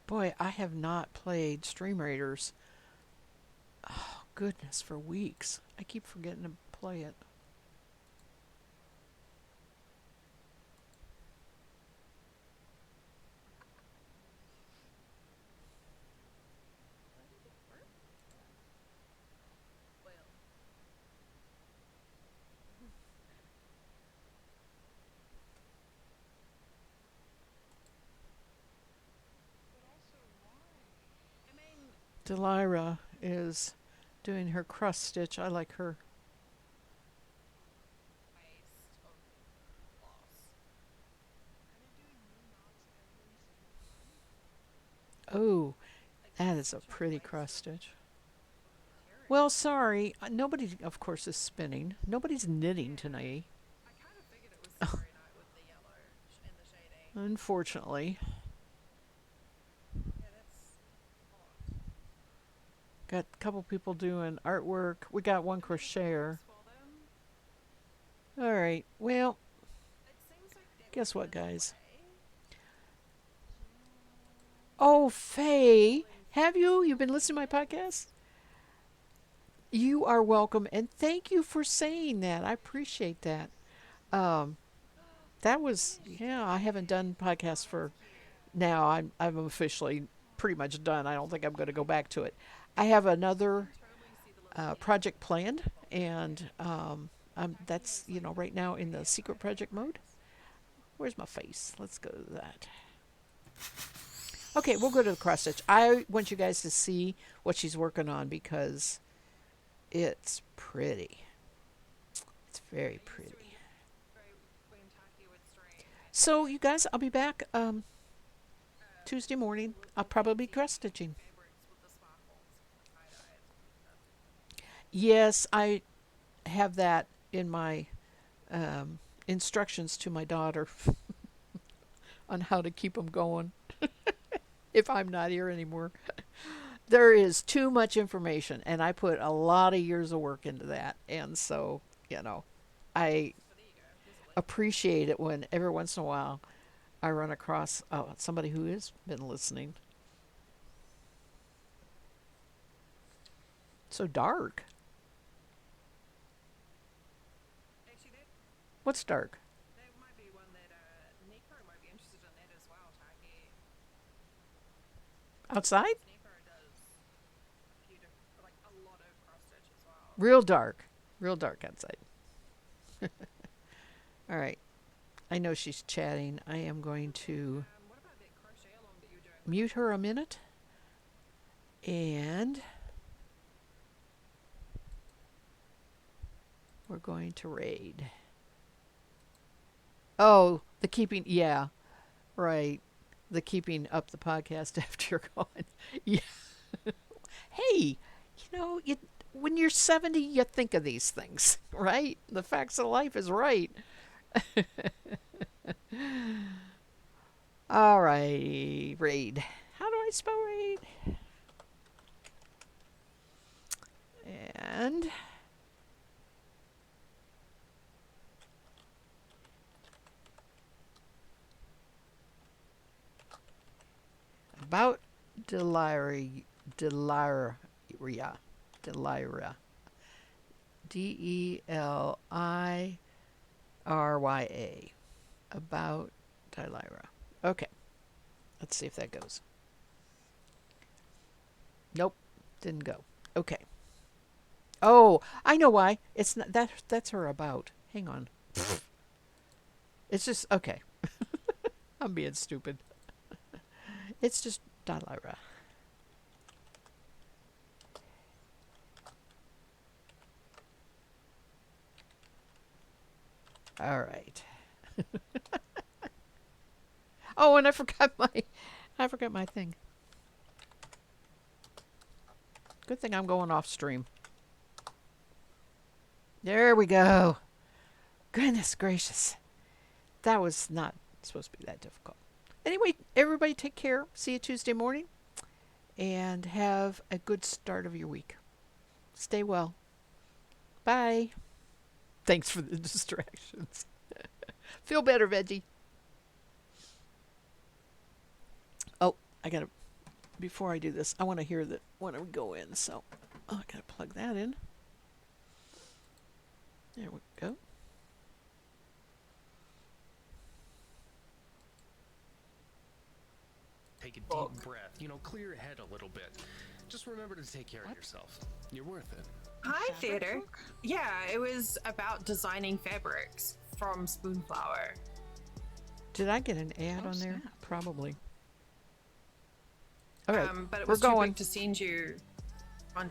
Boy, I have not played Stream Raiders. Oh, goodness, for weeks. I keep forgetting to play it. Delira is doing her cross stitch. I like her. Oh, that is a pretty cross stitch. Well, sorry. Nobody, of course, is spinning. Nobody's knitting tonight, unfortunately. Got a couple people doing artwork. We got one crocheter. All right. Well, guess what, guys? Oh, Faye, have you? You've been listening to my podcast? You are welcome, and thank you for saying that. I appreciate that. Um, that was yeah. I haven't done podcasts for now. I'm officially pretty much done. I don't think I'm going to go back to it. I have another project planned, and that's right now in the secret project mode. Where's my face? Let's go to that. Okay, we'll go to the cross stitch. I want you guys to see what she's working on because it's pretty. It's very pretty. So, you guys, I'll be back Tuesday morning. I'll probably be cross stitching. Yes, I have that in my instructions to my daughter on how to keep them going if I'm not here anymore. There is too much information, and I put a lot of years of work into that. And so, I appreciate it when every once in a while I run across somebody who has been listening. So dark. What's dark? Outside? Real dark. Real dark outside. All right. I know she's chatting. I am going to mute her a minute. And we're going to raid. Oh, the keeping, yeah, right. The keeping up the podcast after you're gone. Yeah. Hey, when you're 70, you think of these things, right? The facts of life is right. All right, raid. How do I spell raid? And about Deliria. Deliria. Deliria. Delirya. About Deliria. Okay. Let's see if that goes. Nope. Didn't go. Okay. Oh, I know why. It's not that's her about. Hang on. It's just okay. I'm being stupid. It's just Dalira. All right. Oh, and I forgot my thing. Good thing I'm going off stream. There we go. Goodness gracious. That was not supposed to be that difficult. Anyway, everybody take care. See you Tuesday morning. And have a good start of your week. Stay well. Bye. Thanks for the distractions. Feel better, Veggie. Oh, before I do this, I want to hear that when we go in. So, I got to plug that in. There we go. Take a deep breath, clear your head a little bit. Just remember to take care of yourself. You're worth it. Hi, Theater. Yeah, it was about designing fabrics from Spoonflower. Did I get an ad on there? Probably. Okay, But it we're was too going. big to send you on